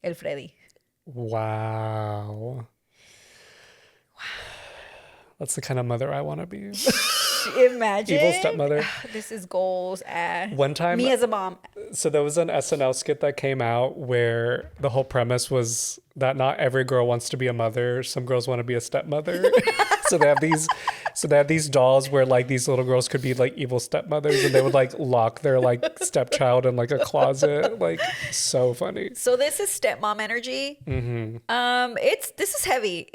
El Freddy. Wow. That's the kind of mother I want to be. Imagine. Evil stepmother. This is goals. One time, me as a mom. So there was an SNL skit that came out where the whole premise was that not every girl wants to be a mother. Some girls want to be a stepmother. So they have these dolls where like these little girls could be like evil stepmothers, and they would like lock their like stepchild in like a closet. Like, so funny. So this is stepmom energy. Mm-hmm. This is heavy.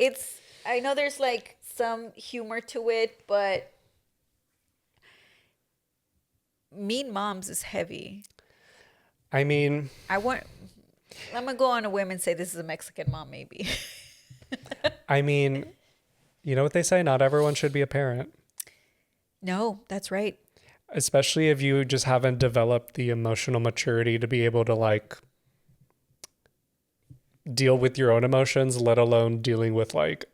I know there's like some humor to it, but mean moms is heavy. I mean, I'm gonna go on a whim and say this is a Mexican mom, maybe. I mean, you know what they say? Not everyone should be a parent. No, that's right. Especially if you just haven't developed the emotional maturity to be able to like deal with your own emotions, let alone dealing with like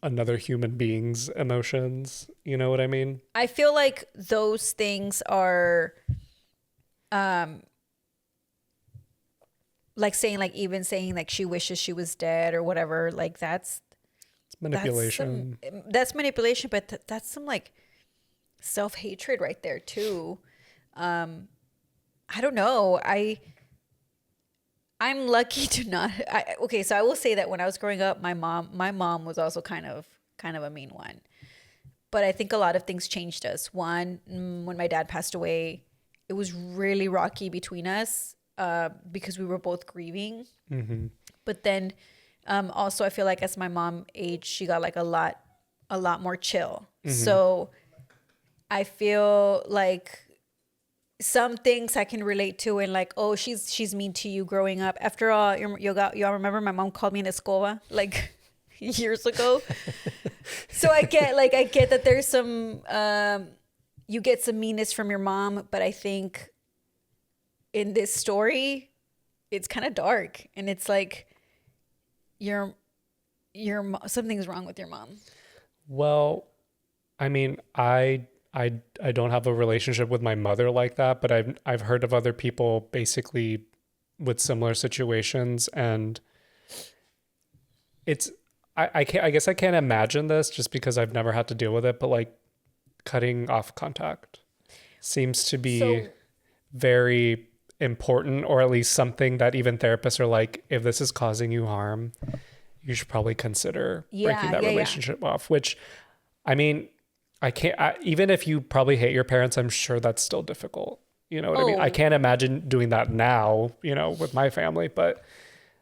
another human being's emotions. You know what I mean? I feel like those things are like saying like she wishes she was dead or whatever, like that's Manipulation. That's manipulation, but that's some like self-hatred right there too. I don't know. I'm lucky to not. Okay, so I will say that when I was growing up, my mom was also kind of a mean one. But I think a lot of things changed us. One, when my dad passed away, it was really rocky between us because we were both grieving. Mm-hmm. But then also, I feel like as my mom aged, she got like a lot more chill. Mm-hmm. So I feel like some things I can relate to, and like, oh, she's mean to you growing up. After all, y'all remember my mom called me an escoba like years ago. So I get that there's some you get some meanness from your mom, but I think in this story, it's kind of dark, and it's like something's wrong with your mom. Well, I mean, I don't have a relationship with my mother like that, but I've heard of other people basically with similar situations, and it's I guess I can't imagine this just because I've never had to deal with it, but like cutting off contact seems to be very important, or at least something that even therapists are like, if this is causing you harm, you should probably consider breaking that relationship off, which I mean, even if you probably hate your parents, I'm sure that's still difficult. You know what I mean? I can't imagine doing that now, with my family, but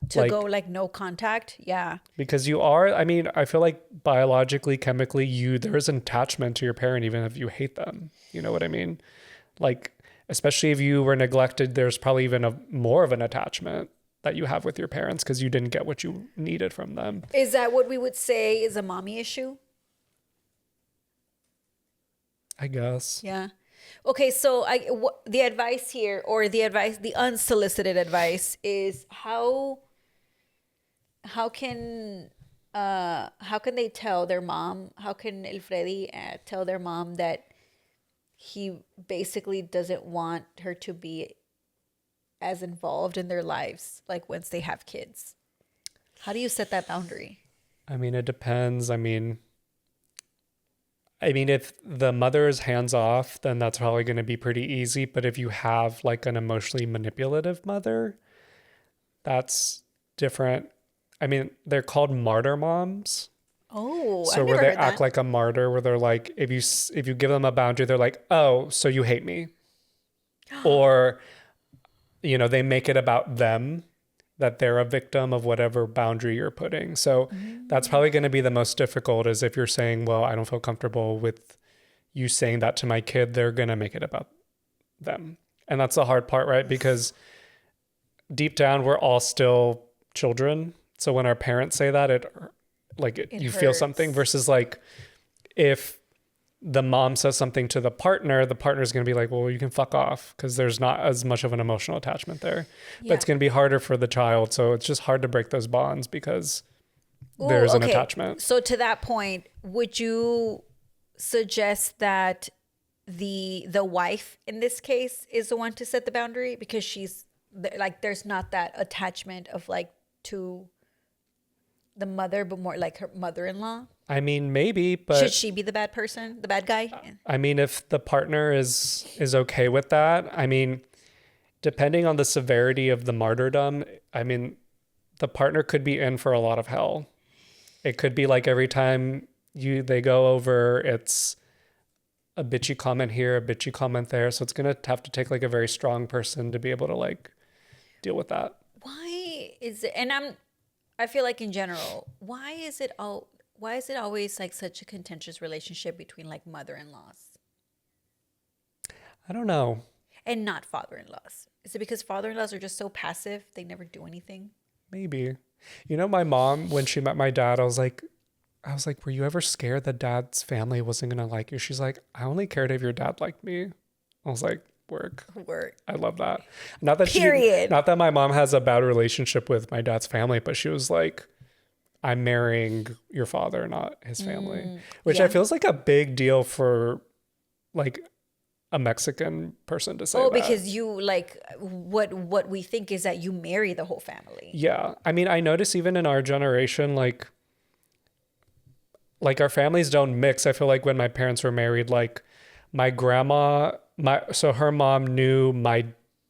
to go like no contact. Yeah. Because I mean, I feel like biologically, chemically, there is an attachment to your parent, even if you hate them. You know what I mean? Like, especially if you were neglected, there's probably even more of an attachment that you have with your parents because you didn't get what you needed from them. Is that what we would say is a mommy issue? I guess. Yeah. Okay, so the advice here, or the unsolicited advice, is how can they tell their mom? How can El Freddy tell their mom that he basically doesn't want her to be as involved in their lives, like once they have kids? How do you set that boundary? I mean, it depends. I mean, if the mother is hands off, then that's probably going to be pretty easy. But if you have like an emotionally manipulative mother, that's different. I mean, they're called martyr moms. Oh, so where they act like a martyr, where they're like, if you give them a boundary, they're like, oh, so you hate me, or they make it about them, that they're a victim of whatever boundary you're putting. So that's probably going to be the most difficult, is if you're saying, well, I don't feel comfortable with you saying that to my kid, they're going to make it about them. And that's the hard part, right? Because deep down, we're all still children. So when our parents say that, it you hurts. Feel something, versus like if the mom says something to the partner's going to be like, well, you can fuck off, because there's not as much of an emotional attachment there. Yeah. But it's going to be harder for the child. So it's just hard to break those bonds because there's an attachment. So to that point, would you suggest that the wife in this case is the one to set the boundary, because she's like, there's not that attachment of like to the mother, but more like her mother-in-law? I mean, maybe, but should she be the bad person, the bad guy? I mean, if the partner is okay with that, I mean, depending on the severity of the martyrdom, I mean, the partner could be in for a lot of hell. It could be like every time they go over, it's a bitchy comment here, a bitchy comment there. So it's going to have to take like a very strong person to be able to like deal with that. Why is it, and I feel like in general, why is it always like such a contentious relationship between like mother-in-laws? I don't know. And not father-in-laws. Is it because father-in-laws are just so passive, they never do anything? Maybe. My mom, when she met my dad, I was like, were you ever scared that dad's family wasn't going to like you? She's like, I only cared if your dad liked me. I was like, work. I love that. Not that my mom has a bad relationship with my dad's family, but she was like, I'm marrying your father, not his family, which I feel is like a big deal for like a Mexican person to say. Oh, because you like what we think is that you marry the whole family. Yeah. I mean, I notice even in our generation, like our families don't mix. I feel like when my parents were married, like my grandma so her mom knew my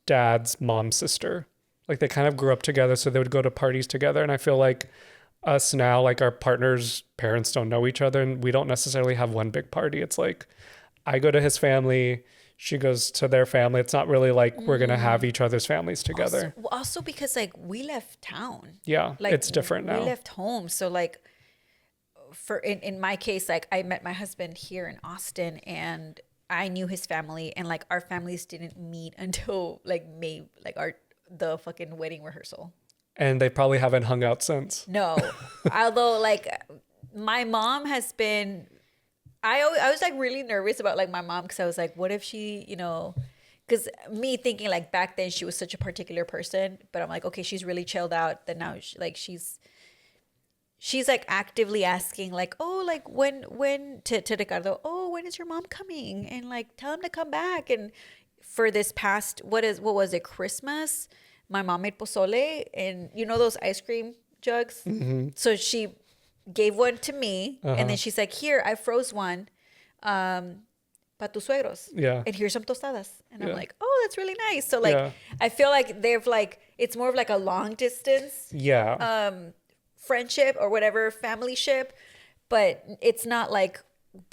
dad's mom's sister. Like they kind of grew up together, so they would go to parties together. And I feel like us now, like our partners' parents don't know each other, and we don't necessarily have one big party. It's like I go to his family, she goes to their family. It's not really like we're gonna have each other's families together. Also because like we left town. Yeah, Like it's different now. We left home. So like in my case, like I met my husband here in Austin and I knew his family and like our families didn't meet until like May, like the fucking wedding rehearsal. And they probably haven't hung out since. No. Although like my mom has been, I was like really nervous about like my mom because I was like, what if she, you know, because me thinking like back then she was such a particular person, but I'm like, okay, she's really chilled out. Then now she's like actively asking like, oh, like when to Ricardo, oh, when is your mom coming? And like tell him to come back. And for this past, what was it, Christmas? My mom made pozole and you know those ice cream jugs? Mm-hmm. So she gave one to me and then she's like, here, I froze one pa tus suegros. Yeah. And here's some tostadas. And I'm like, oh, that's really nice. So like, I feel like they've like, it's more of like a long distance. Yeah. Friendship or whatever, family ship, but it's not like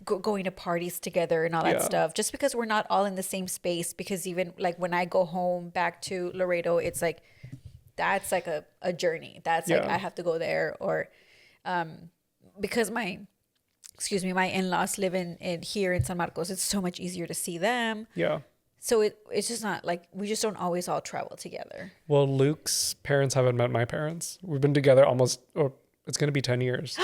going to parties together and all that stuff just because we're not all in the same space. Because even like when I go home back to Laredo, it's like that's like a journey. That's like I have to go there or because my in-laws live in here in San Marcos, it's so much easier to see them. Yeah. So it's just not like we just don't always all travel together. Well, Luke's parents haven't met my parents. We've been together it's going to be 10 years.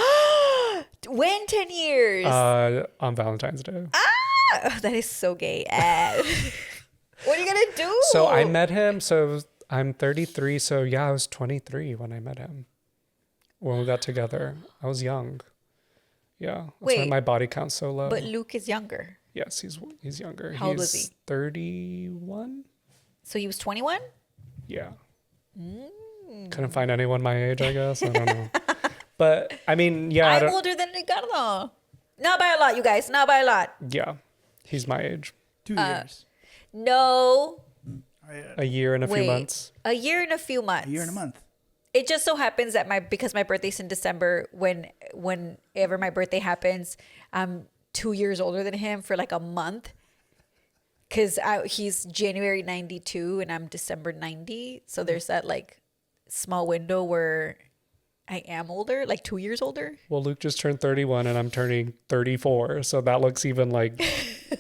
When 10 years? On Valentine's Day. Oh, that is so gay. What are you going to do? So I met him. So I'm 33. So yeah, I was 23 when I met him. When we got together. I was young. Yeah. That's why my body count's so low. But Luke is younger. Yes, he's younger. How old was he? 31. So he was 21? Yeah. Couldn't find anyone my age, I guess. I don't know. But I mean, yeah. I'm older than Ricardo. Not by a lot, you guys. Not by a lot. Yeah. He's my age. 2 years. No. A year and a few months. A year and a few months. A year and a month. It just so happens that because my birthday's in December, whenever my birthday happens, I'm 2 years older than him for like a month. Because he's January 92 and I'm December 90. So there's that like small window where I am older, like 2 years older. Well, Luke just turned 31 and I'm turning 34. So that looks even like,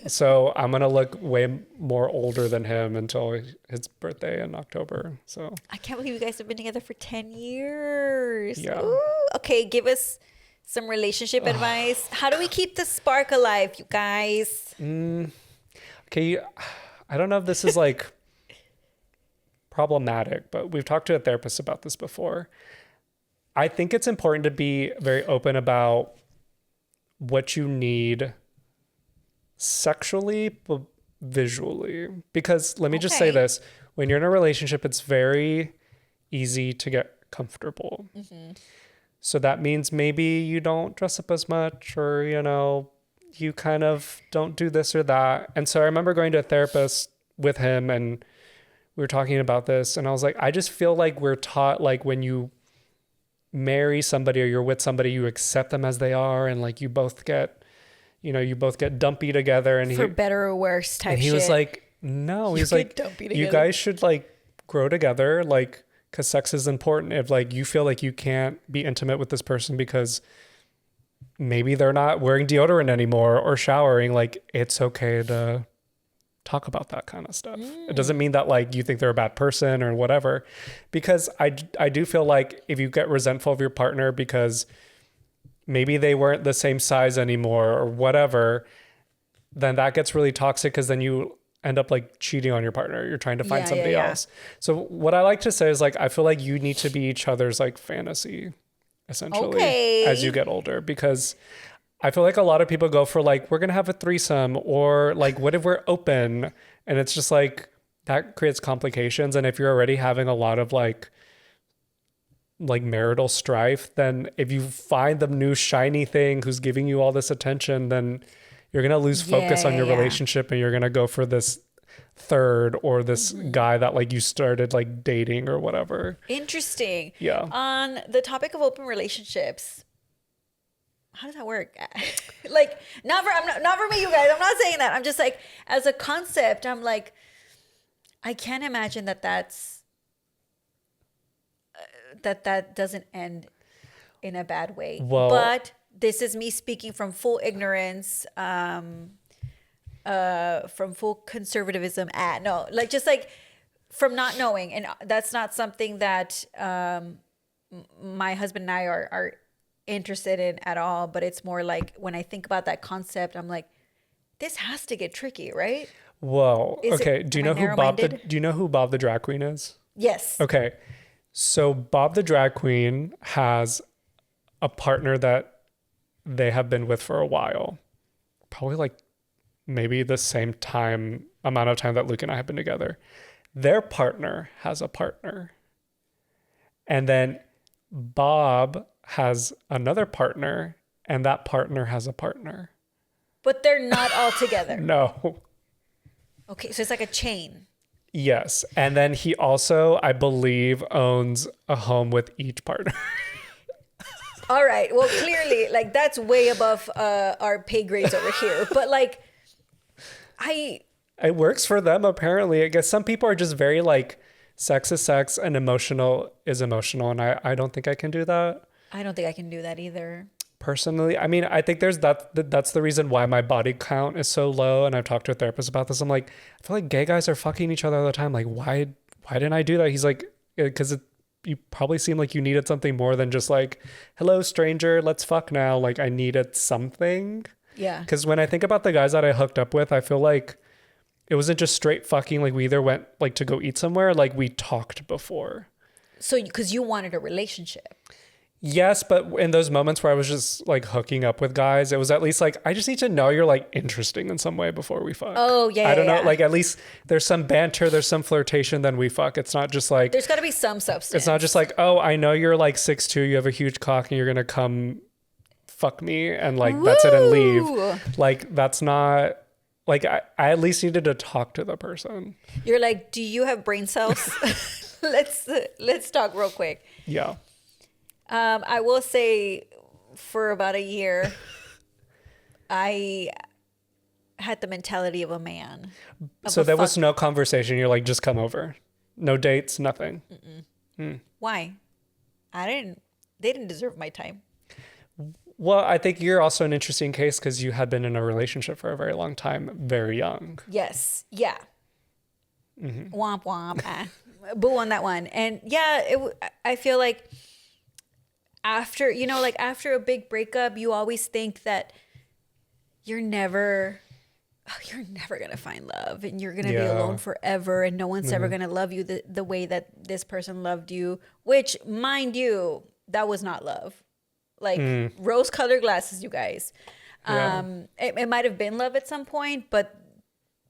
so I'm going to look way more older than him until his birthday in October. So I can't believe you guys have been together for 10 years. Yeah. Ooh, okay, give us some relationship advice. How do we keep the spark alive, you guys? Okay, I don't know if this is like problematic, but we've talked to a therapist about this before. I think it's important to be very open about what you need sexually, but visually. Because let me just say this, when you're in a relationship, it's very easy to get comfortable. Mm-hmm. So that means maybe you don't dress up as much or, you know, you kind of don't do this or that. And so I remember going to a therapist with him and we were talking about this and I was like, I just feel like we're taught like when you marry somebody or you're with somebody, you accept them as they are and like you both get dumpy together and for better or worse type shit. And he was like, no, he's like, you guys should like grow together, like, because sex is important. If like you feel like you can't be intimate with this person because maybe they're not wearing deodorant anymore or showering, like it's okay to talk about that kind of stuff. It doesn't mean that like you think they're a bad person or whatever, because I do feel like if you get resentful of your partner because maybe they weren't the same size anymore or whatever, then that gets really toxic because then you end up like cheating on your partner. You're trying to find somebody else. So what I like to say is like, I feel like you need to be each other's like fantasy essentially as you get older, because I feel like a lot of people go for like, we're going to have a threesome or like, what if we're open? And it's just like, that creates complications. And if you're already having a lot of like marital strife, then if you find the new shiny thing who's giving you all this attention, then you're going to lose focus on your relationship and you're going to go for this third or this guy that like you started like dating or whatever. Interesting. Yeah. On the topic of open relationships, how does that work? Like, not for me, you guys. I'm not saying that. I'm just like, as a concept, I'm like, I can't imagine that that doesn't end in a bad way. Well, but this is me speaking from full ignorance, from full conservatism. No, like just like from not knowing, and that's not something that my husband and I are interested in at all. But it's more like when I think about that concept, I'm like, this has to get tricky, right? well, Is okay. it- Do you am I know who Bob the narrow-minded? Do you know who Bob the drag queen is? Yes. Okay. So Bob the drag queen has a partner that they have been with for a while. Probably like maybe the same amount of time that Luke and I have been together. Their partner has a partner. And then Bob has another partner, and that partner has a partner. But they're not all together. No. Okay, so it's like a chain. Yes. And then he also, I believe, owns a home with each partner. All right. Well, clearly, like that's way above our pay grades over here. But like, It works for them, apparently. I guess some people are just very like, sex is sex and emotional is emotional. And I don't think I can do that. I don't think I can do that either. Personally, I mean, I think that's the reason why my body count is so low. And I've talked to a therapist about this. I'm like, I feel like gay guys are fucking each other all the time. Like, why didn't I do that? He's like, because you probably seem like you needed something more than just like, hello, stranger, let's fuck now. Like, I needed something. Yeah. Because when I think about the guys that I hooked up with, I feel like it wasn't just straight fucking. Like, we either went like to go eat somewhere, like we talked before. So, because you wanted a relationship. Yes, but in those moments where I was just like hooking up with guys, it was at least like, I just need to know you're like interesting in some way before we fuck. Oh, yeah. I don't know. Yeah. Like, at least there's some banter, there's some flirtation, then we fuck. It's not just like, There's got to be some substance. it's not just like, oh, I know you're like 6'2", you have a huge cock and you're going to come fuck me and like, that's it and Woo! leave. Like, that's not, like, I at least needed to talk to the person. You're like, do you have brain cells? Let's talk real quick. Yeah. I will say for about a year, I had the mentality of a man. So there was no conversation. You're like, just come over. No dates, nothing. Why? They didn't deserve my time. Well, I think you're also an interesting case because you had been in a relationship for a very long time, very young. Yes. Yeah. Womp womp. Boo on that one. And yeah, I feel like after a big breakup, you always think that you're never gonna find love and you're gonna be alone forever and no one's ever gonna love you the way that this person loved you, which, mind you, that was not love. Like rose-colored glasses, you guys. It might have been love at some point, but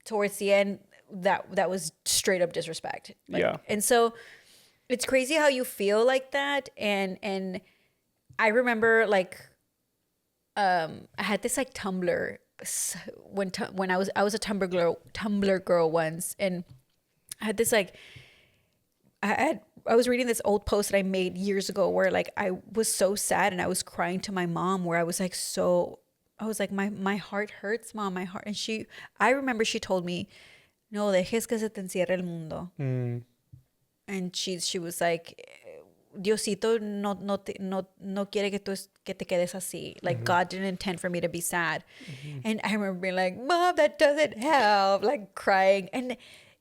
towards the end, that was straight up disrespect. And so it's crazy how you feel like that. And I remember like I had this like Tumblr when I was a Tumblr girl once, and I had this like I was reading this old post that I made years ago where like I was so sad and I was crying to my mom, where I was like my heart hurts, mom, my heart. And I remember she told me, no dejes que se te encierre el mundo. And she was like, Diosito no quiere que te quedes así. Like, God didn't intend for me to be sad. And I remember being like, Mom, that doesn't help. Like, crying. And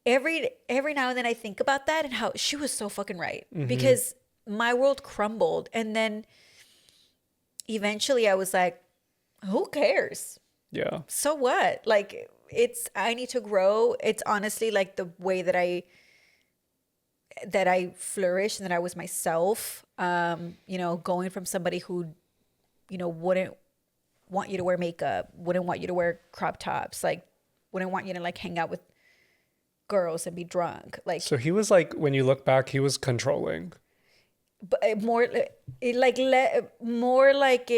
every now and then I think about that and how she was so fucking right. Because my world crumbled. And then eventually I was like, who cares? Yeah. So what? Like, I need to grow. It's honestly like the way that I flourished and that I was myself, going from somebody who, wouldn't want you to wear makeup, wouldn't want you to wear crop tops, like wouldn't want you to like hang out with girls and be drunk. Like, so he was like, when you look back, he was controlling. But more like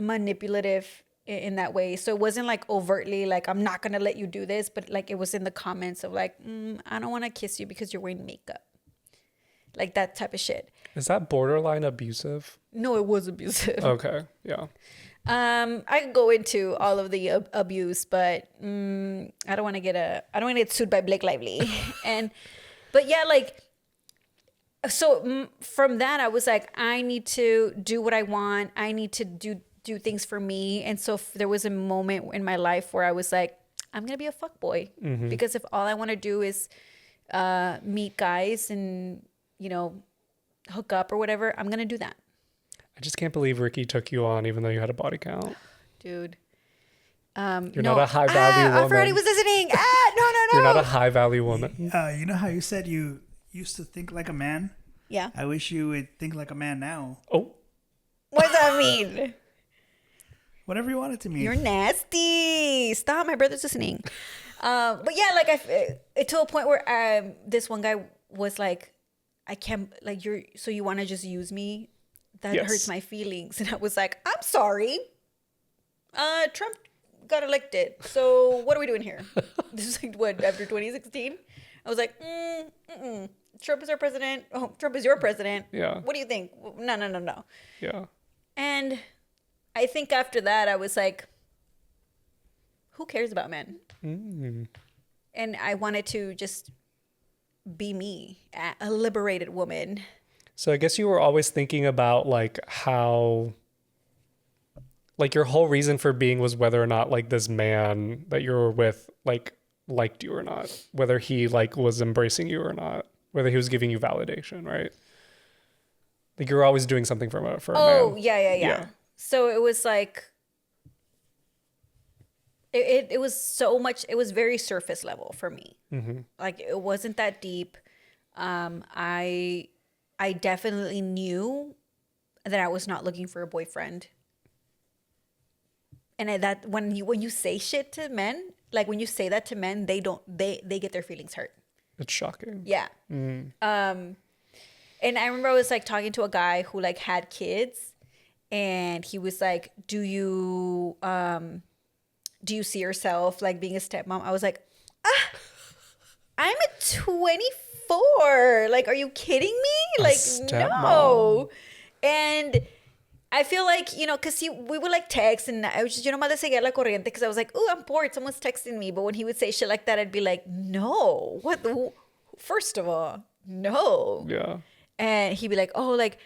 manipulative in that way. So it wasn't like overtly like, I'm not gonna let you do this, but like it was in the comments of like, I don't want to kiss you because you're wearing makeup, like that type of shit. Is that borderline abusive? No, it was abusive. Okay, yeah. I could go into all of the abuse, but I don't want to get sued by Blake Lively. But yeah, like, so from that, I was like, I need to do what I want. I need to do things for me. And so there was a moment in my life where I was like, I'm going to be a fuckboy. Because if all I want to do is meet guys and, you know, hook up or whatever, I'm going to do that. I just can't believe Ricky took you on even though you had a body count. Dude. You're not a high value woman. I forgot he was listening. No. You're not a high value woman. You know how you said you used to think like a man? Yeah. I wish you would think like a man now. Oh. What does that mean? Whatever you want it to mean. You're nasty. Stop. My brother's listening. But yeah, like to a point where this one guy was like, I can't, like, so you want to just use me? That hurts my feelings. And I was like, I'm sorry. Trump got elected. So what are we doing here? This is like, what, after 2016? I was like, Trump is our president. Oh, Trump is your president. Yeah. What do you think? No. Yeah. And I think after that, I was like, who cares about men? And I wanted to just be me, a liberated woman. So I guess you were always thinking about like how, like your whole reason for being was whether or not like this man that you were with like liked you or not, whether he like was embracing you or not, whether he was giving you validation, right? Like you were always doing something for a man. Oh, yeah. So it was like, it was so much, it was very surface level for me. Like it wasn't that deep. I definitely knew that I was not looking for a boyfriend. And that when you say shit to men, like when you say that to men, they get their feelings hurt. It's shocking. Yeah. And I remember I was like talking to a guy who like had kids, and he was like, do you see yourself like being a stepmom? I was like, I'm a 24. Like, are you kidding me? Like, no. And I feel like, you know, because we would like text, and I was just, you know, mala seguir la corriente, because I was like, oh, I'm bored. Someone's texting me. But when he would say shit like that, I'd be like, no. What the? First of all, no. Yeah. And he'd be like, oh, like,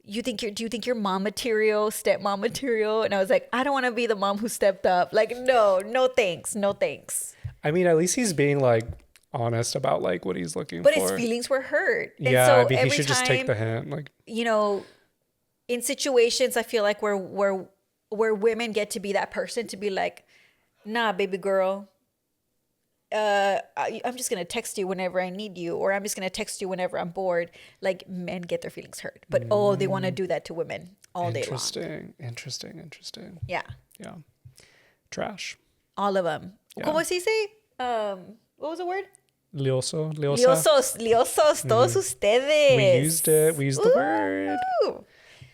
do you think you're mom material, stepmom material? And I was like, I don't want to be the mom who stepped up. Like, no thanks. I mean, at least he's being like honest about like what he's looking for. But his feelings were hurt. And yeah, so I mean, he should just take time, the hint. Like, you know, in situations, I feel like where women get to be that person to be like, nah, baby girl, I'm just gonna text you whenever I need you, or I'm just gonna text you whenever I'm bored. Like, men get their feelings hurt, but they want to do that to women all day long. Interesting. Yeah. Trash. All of them. Yeah. ¿Cómo se dice? What was the word? Lioso. Liosos, todos ustedes. We used it. We used the word.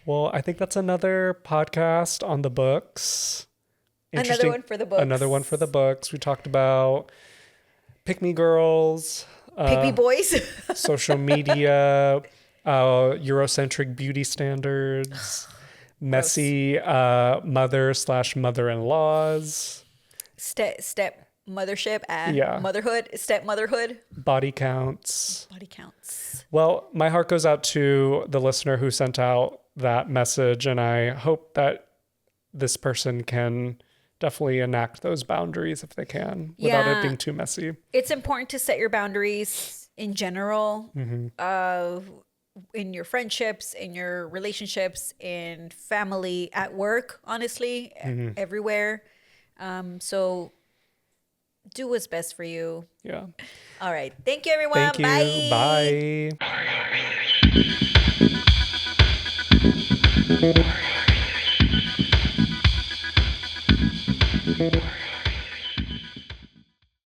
Well, I think that's another podcast on the books. Another one for the books. We talked about pick me girls, pick me boys, social media, Eurocentric beauty standards, messy mother/mother-in-laws, step mothership, stepmotherhood, body counts. Well, my heart goes out to the listener who sent out that message, and I hope that this person can definitely enact those boundaries if they can without it being too messy. It's important to set your boundaries in general, in your friendships, in your relationships, in family, at work, honestly, everywhere. So do what's best for you. Yeah. All right. Thank you, everyone. Thank you. Bye.